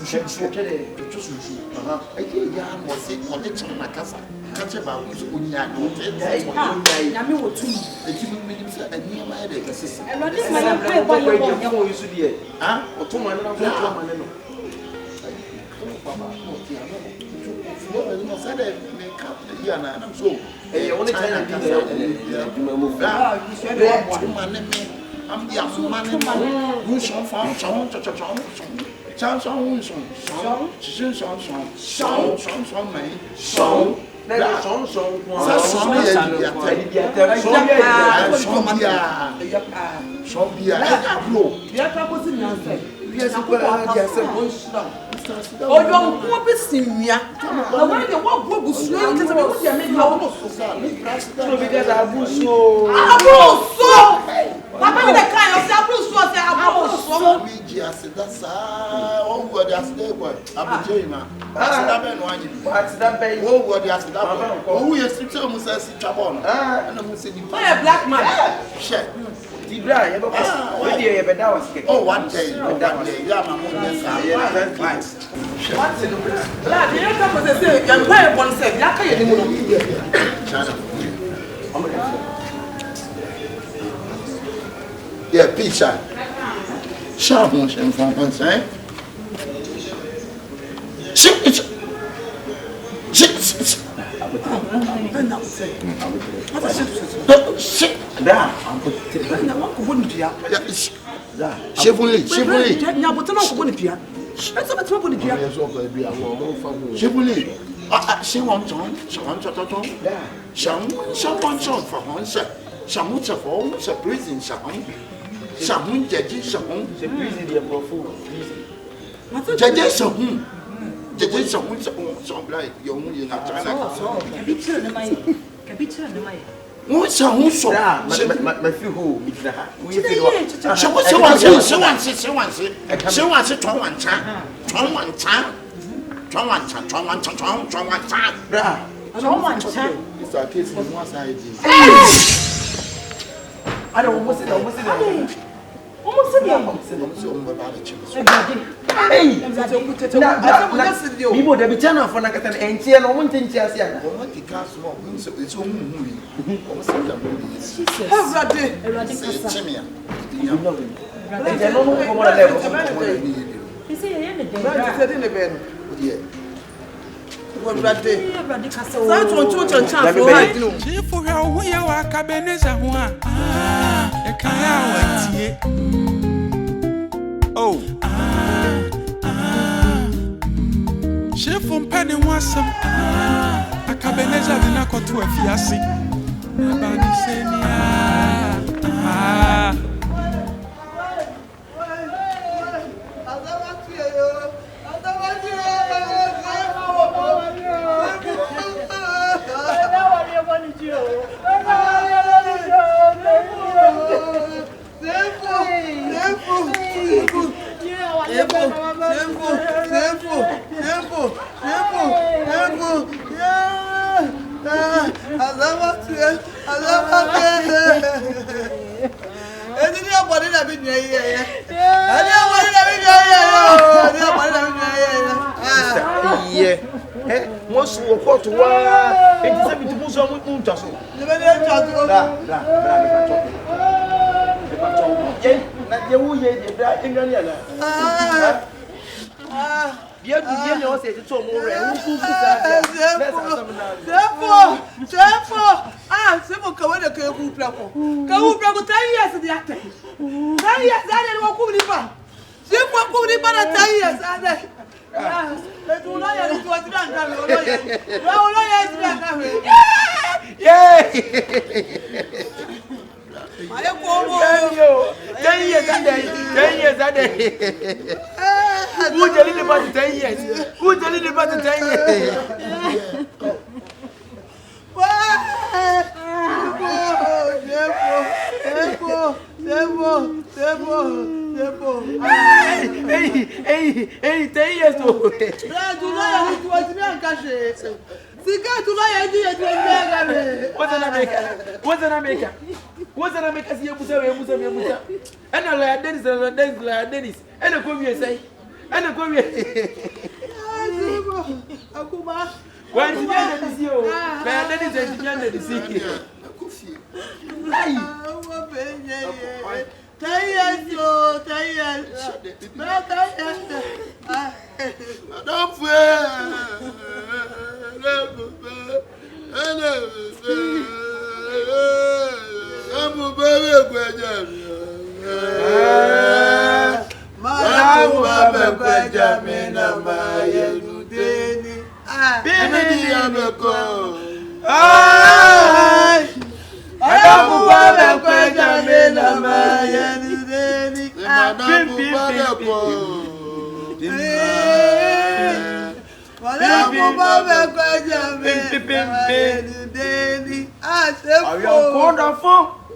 think Yan was sick on the Chanakasa. Catch about who's Unya. Yami would too. The human minister and near my day. And what is my way you should be? Ah, or 2 months. I'm so. Only I'm the young man who shall find some. Sound
oh, you're missing me. I want to walk with slow because I make no because I will so. Papa, the kind of samples was there.
That's all what that's there. I'm a Jama. That's that bay. Oh, what that's that. Oh, yes, to tell me, says Chabon. And I'm saying,
a black man.
Shit.
Oh,
one day, yeah, my mother.
What's in the blood? You come with the say, you're quite one second. I can't
yeah, pizza. Sharp motion from one side. Shit. What's a who saw my few who she wants it
I don't almost say
almost
people they be channel for nakata and chia no won tin chia sia.
What gas small so it's so movie. Almost say that movie.
Everybody
Chimia.
You know it. They no know more level.
You say you need to
Right in the bed.
Yeah.
everybody can say
That one too chance for right no.
Shifo ya wo ya wa Akabenezer ho a. E kan ya watie. Oh. Shifo mpani wasam. Akabenezer dina koto afiase. Na ba ni senia.
Most will go to war. It is a bit of so much. Who tell you about 10 years? Who tell you about 10 years? Hey, 10 years old. What's an America? What's an America? Musa. And I like Dennis, and a come here say, and a come here. Why did you see you? Dennis and Janet is here.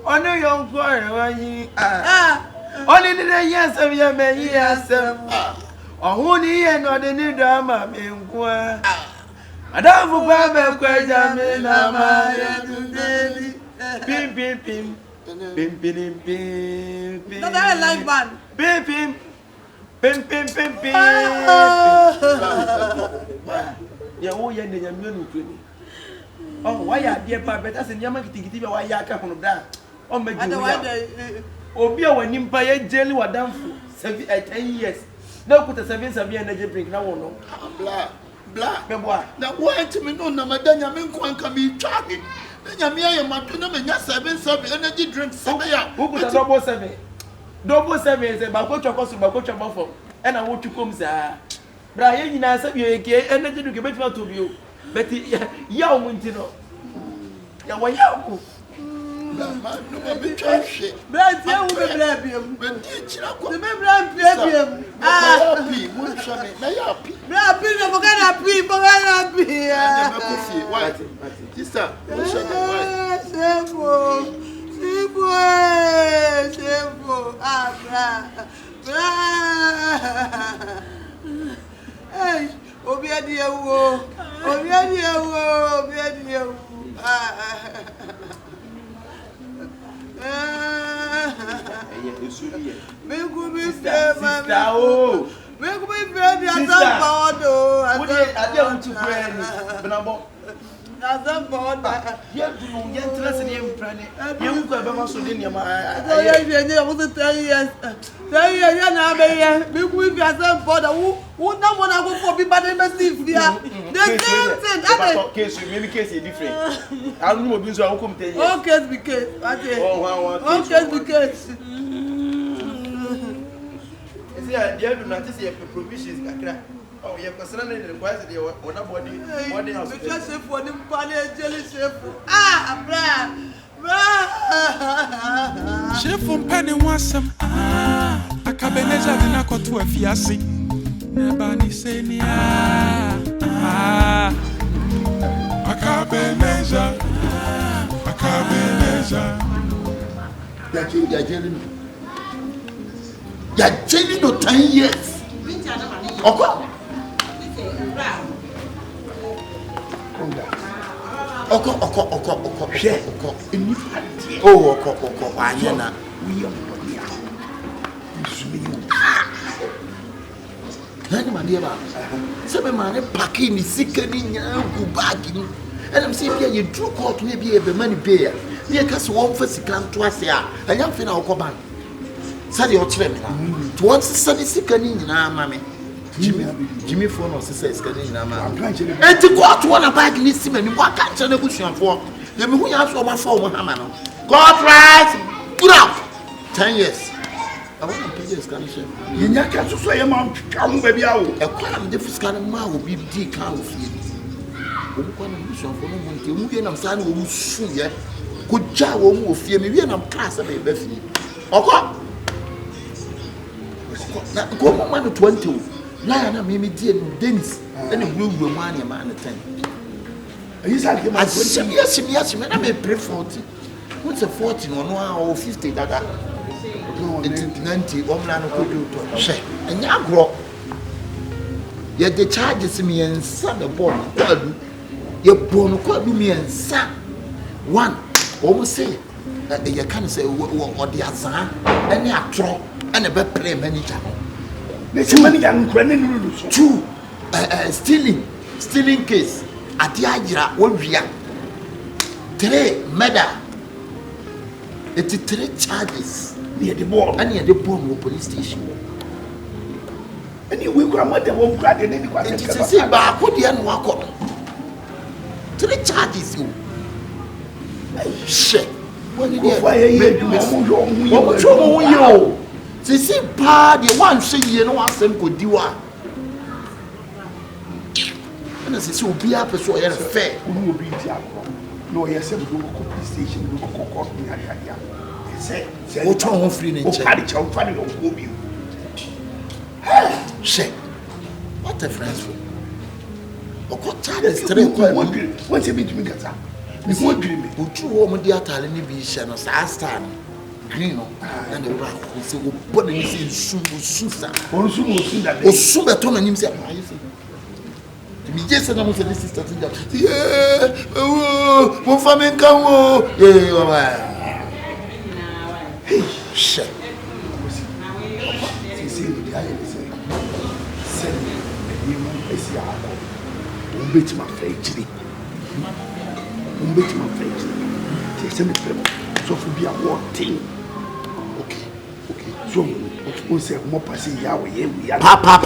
Only young boy, only the years of your man, yes, only and not the new drama, I don't know about Benjamin, pim.
Not that like man.
Pim. Yeah, oh, yeah, they are new. Oh, why are dear Papa? That's a young kitty. Why you are coming that? Oh, my God. Oh, be a when Empire jelly were done for 10 years. No, put a 7 energy drink now. No, blah. Now, why to me? No, Madame, I'm going to be charging. Then you are my pinum and your 7 energy drinks. Who put a double 7? Double 7 is about what your cost about what your buffer. And I want to come, sir. Brian, you answer you energy to give it to you. But young Wintino. Yawayaku.
No, be trash.
Brad, you will blab him.
But
the member blab him. Hey, Obiadia, Obiadia.
Oh, yeah, because I'm in the question. What about the house? Because if one in Pali jelly Shifo.
Shifo penny wants some. Akabenezer did not go to a fiasi. Nobody say ni Akabenezer.
You're changing no 10 years. Okay. And I'm saying, you drew court maybe a money payer. Because one first come to us here, and young thing I'll come back. Sadly, or children, to once Sunday second in mammy. Jimmy phone or says, I'm trying to and to go out one about this and what can't tell the bush for. The moon has over 4 hammer. God rise, good up 10 years. I want to pay this condition. You can't say a mom, come baby out. A quite different kind of man will be the kind of you. I'm saying, we soon yet. Good job, won't fear me. We are not class of a Bethany. Okay. Go on 20. Lion, maybe dear Dennis, and a blue Romania man at 10. Yes, I may pray 40. What's a 40 or 1 or 50 that 90 woman could do to share. And now grow. Yet the charges me and son the born. You're born called me and son. One, almost say, you can't say what the answer, and you are draw and a bad play manager. Two, stealing case at the Ajra, 1 year. 3, murder. It's 3 charges near the board and near the Bono police station. And you will come at the one crack and any question. Say, but what the end walk up? 3 charges you. Shit. What did you say? See, pa, the one say you know, ask them could do. And as it will be up, so I am fair. Who will be no, yes, we go to police station, we go court. Say, what's wrong with free nature? Shit. What a friend. What charges 3 what's it mean to me? It's what dream. Who true woman, dear, telling me be channel, Astan. Green and the rock who say, what do you say? Susa, or soon that Tom and himself. Me just said, I'm going to sister to that. Yeah, oh, family come. Yeah, shit. Send my face. So for be a war thing. Okay. So we say more passing Yahweh. Papa.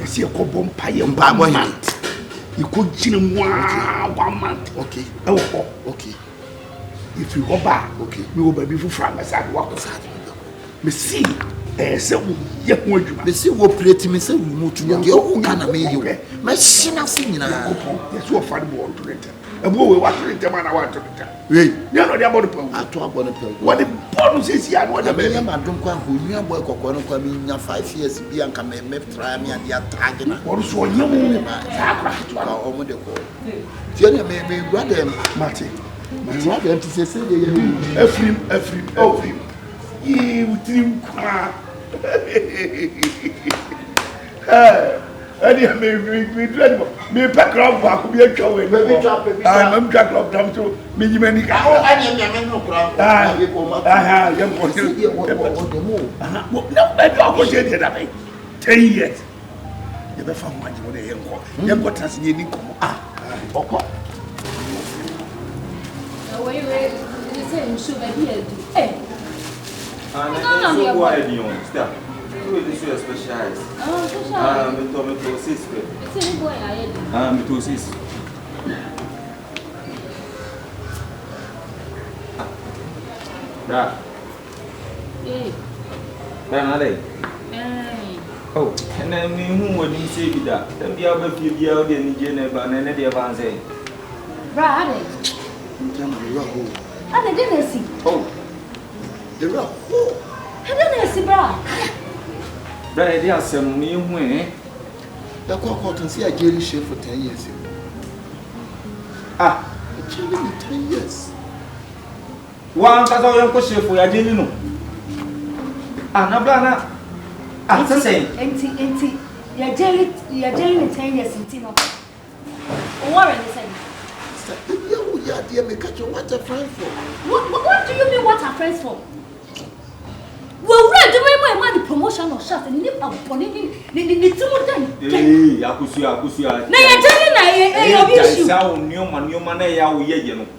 I see a cobom pie and month. You could chin 1 month. Okay. Okay. If you go back, okay, we will be for Frank as I walk aside. Me see, so yet would me see what pretty me say we move to your can make you. My sinner singing. Yes, what fun ball to it. A boy, what to the man I want to return. You're not about the poem. I talk about the poem. What the bonus is here, what the man I don't come who you work or come in 5 years, Bianca may try me and the attack. What is one young over the call? Jenny may grant them, Martin. My brother to say, Ephraim, you dream.
Eddie, me pack up, I could be a show. I'm jack of them to me. Many no crowd. I have no, I was it 10 years. You never found money when they young got us in okay.
Wait, you say you should be here. Hey,
I'm so wide, you know. Stop. This is specialized.
oh, special.
Metosis.
It's a boy, I am.
Metosis. Bra.
Hey.
Bernade.
Hey.
Oh, and then me who would you say that? Then be able to be out in the general and then the advance.
Brad. I didn't see.
Oh, the rock.
I didn't see, Brad.
Brad, there are some new way.
The court and see a jelly ship for 10 years.
Ah,
a jelly 10 years.
One that's all your question for your jelly. No. Ah, Nablana. Ah, the same.
Auntie, you're jelly 10 years in Tino. Warren is saying.
Dear, me catch your water friend for.
What do you mean what are friends for? Well, we're doing my promotion or shot and nip up on it. The two of them.
Hey, Akusia.
Now you're telling me, issue.
Sound new man, you know.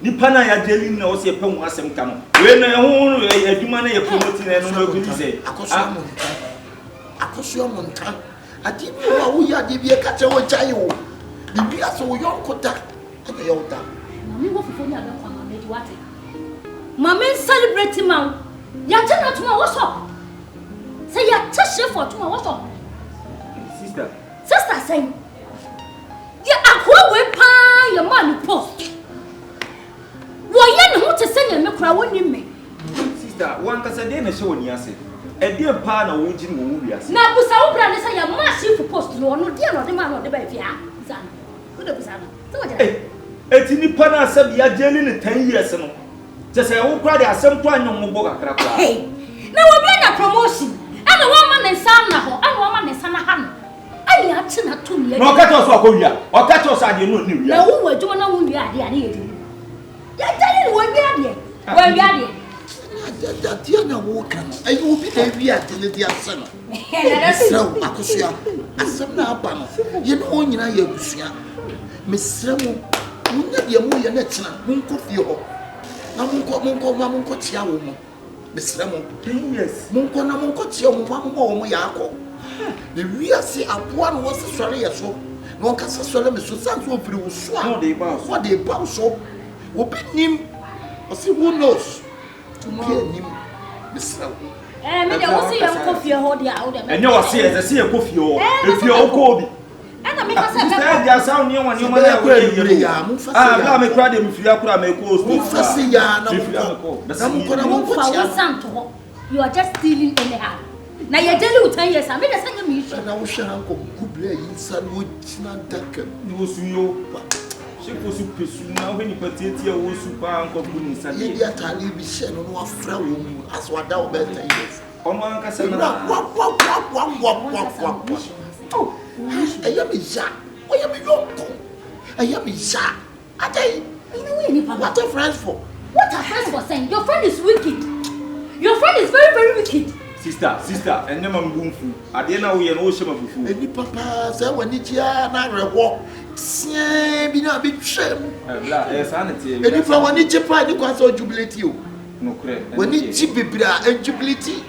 Nipana, you're telling me, also a poem was some come. When I own a human, a promoting and no say.
Akosua Montan. I didn't know who you are, give you a catch your child. The beer so young contact and the altar.
Mamma celebrating man. You're telling to my what's up? Say you're touching for to my what's up? Sister saying, yeah, I will pay your money post. Why you want to send a macra when you me?
Sister, one can say, a show in Yassi. A dear partner, which you will be as
now, because I will say a massive post, no dear, not the man of the baby. Good of Sana.
It's in the Pana said you are jailing 10 years. Just say, oh, cry, there are some twine on Moboga.
Hey, now we're playing a promotion. And a woman and son, and a woman and son. I have seen her 2 years.
No, cut us or cut us, I didn't know.
Now, who were doing a wound? You're telling you when we are here. When we are here.
That Diana walk and I will be a real dear son. So, Akusia, as some now, you know, you know, Miss Remo, you know, you're more your next one, won't coffee your Munko Tiawo, Miss Remo, 10 years, Munko Namunko, Mamma, Yako. The real say a one was a sorry as well. No Casa Solemn, Susan will be what they bounce so. Open him, or see who knows. Tomorrow, Miss Remo.
And I will see a coffee hold out.
And you see as I see a coffee if you're Kobe.
And I make myself
a sound new one, you might have I'm a crowd if you are make close
to you are just stealing anyhow. Now you're dealing with 10 years. I made a second mission.
And I wish Uncle Kuble in sandwich not that
you was you. She was super now when you put it here was super uncle Bunis and yet I leave shed on one frown as what thou better years.
Oh, I am a Jack. I am a Yonko. I am a Jack. I tell you, what are friends for?
What are friends for saying? Your friend is wicked. Your friend is very, very wicked.
Sister, and never boom food. I didn't know we are no shame of food.
Any papa, say when it's not walk. Be not be shame. Any for when it's a party, you can't jubilate you.
No credit.
When it's Jibibra and jubility,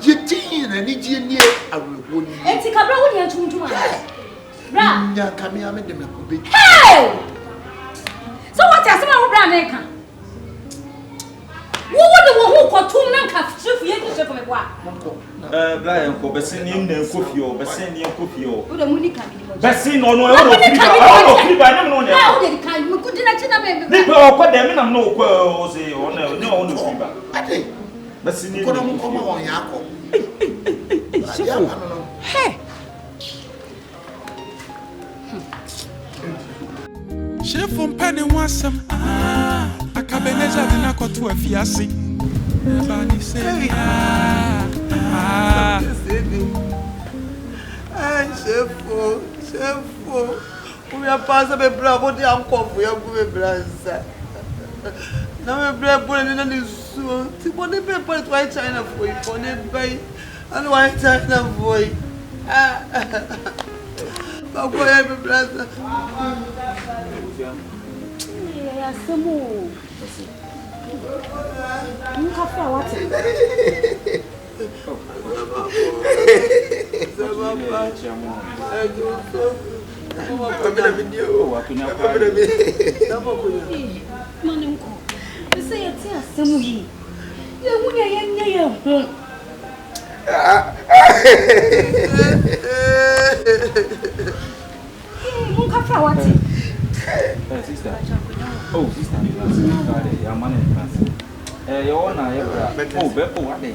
you teen and it's near a reward.
And take a brown to my head.
Come here, make them a big.
Hey! So what has my brand maker? Who would the 2 men have to fear to say for me?
Brian, for Bessin and coffee or Bessin and coffee or
the money can be
Bessin or no, I don't know. How did kind of good dinner? They go put them in a no quarrels or no fever. I think Bessin come on, Yako.
Hey.
Shifo penny wants some. Akabenezer did not go to a fiancé. Everybody say, Shifo,
Shifo. We are passing a bravo, the uncle, we are going to now a brave boy in the zoo. What the paper is white China for you, for the bay, and white China boy. But boy, every brother.
Yes, some more. You have to watch it.
Oh, sister, your money you want to oh, Beppo, what day?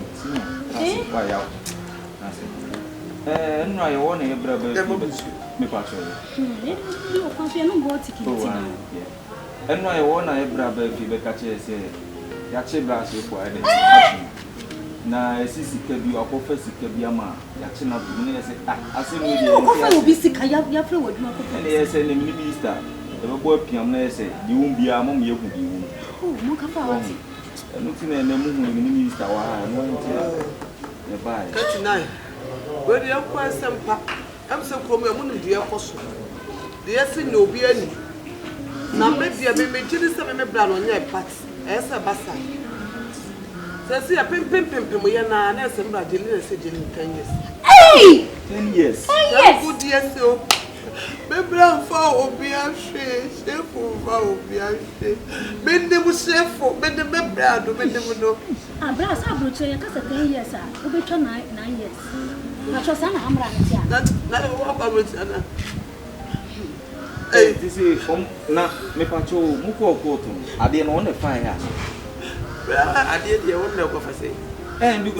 Why out? No, I want to brother. Me patrol.
You can't go to keep.
And I want to brother if you catch it, say, Yache brass you for a na esisi kabi akofesi kabi ama yache na bu na say asemi
you go for be sick ya free word ma ko
and yes and minister the boy piam na say di won bia mo me hu di won
oh mo ka fa wati
no tin na mu hu minister wa ha no nti e bai
39 we dey kwa sempa am se krom ya mu no die koso de yesi na obi ani na me bia me gidi se me bra no nya part e se basa see a pim ya na se mbra jeli na se jeli 10 years.
Hey!
10 years.
10 years.
Good years so. Me bra fa obi a hwe, Shifo fa obi a hwe. Me dem Shifo, me dem me bra do me dem no.
Ah bra sa bro che ya ka se 10 years ah. Obetwa 9 years. Na cho sa na amra ntia.
Na wo ba mo tia.
Eh, this is na me pacho mu ko to. Ade no on fine ya.
Ade de won na ko fa sei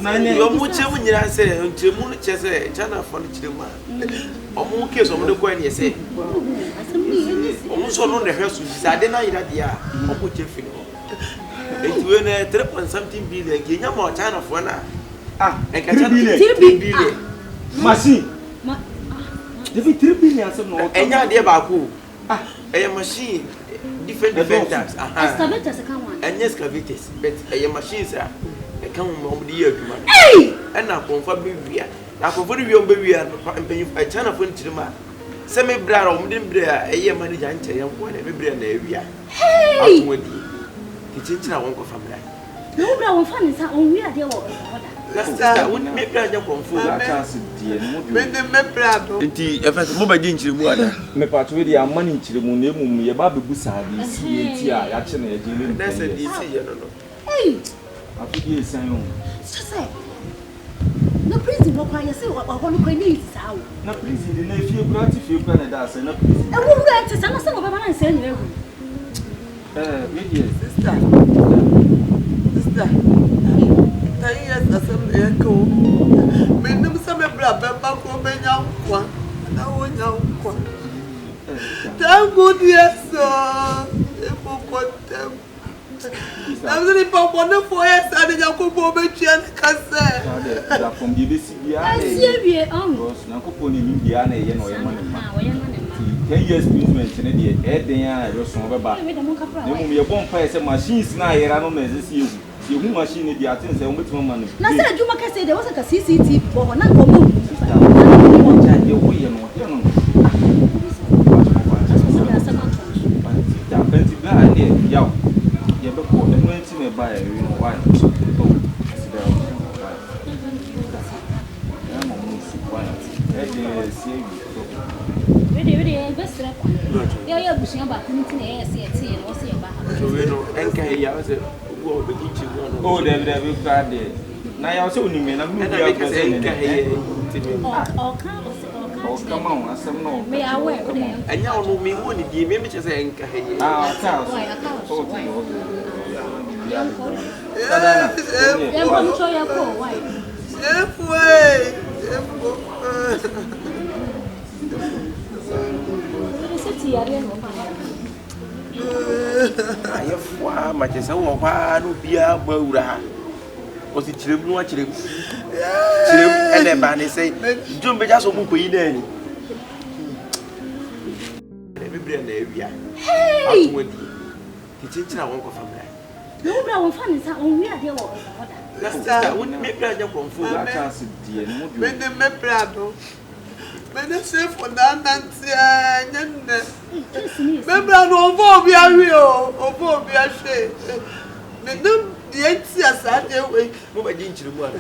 na ne
yo mu che mu nyira se ntremu no che se chana fo no chiremu a omu ke so mo de ko ne se omu so no ne hwesu si ade na yira dia omu che fi no etuwe ne 3.something billion ke nya mo chana fo na e ka chana billion
machine de 3 billion asem no
enya de ba ko e machine different types
excavators can one
and excavators but a machines are a come on the year and now confirm be now for the real baby and a channel for Chima. Semi brother, Mudimbra, a year manager and Chayam, one every brand area. Hey, the teacher won't go from that.
No, no, fun is our own. We are there.
That's wouldn't make a jump on food. When the Mebrado, if I move against you,
me part with your money to the moon, your baby Bussard, actually,
that's a DC.
Hey,
I think he is saying,
no prison, no cry, say what one needs out.
No prison, if you got if you can, that's enough.
And who went to some of my man saying,
sister. 10 years as an echo. Menim some brother back on Benyankwa. Na Onyankwa. Thank good yes, sir. If you got them. I'm the pop on the 4 years and Yakubo Bechian Cassa.
From the BCB, I see you on Nakoponi, Indiana, you know, 10 years movement in the air, they are just on the back. You're born by some machines now, I don't know this year. You machine the attendance and which woman.
Now, you can say there was a CCTV or not. Come
oh, there will cry there. Now, I also knew me, I'm going to come on, I said no. May I wear and now know me only give me just saying, I have one much as I want to be a boura. Was it children watching him? And then Banny say, Jump just open for you then.
brand area.
Hey!
Teaching I won't go from there.
No, but I will find some we are there.
That's that wouldn't make brand from food.
That chance dear.
When the Meprado. When the chef for that Meprado, be a real, or be a shade. The empty as I way.
Move a inch to the water.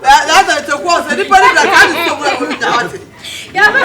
That's a was anybody that can't do
Yeah, I'm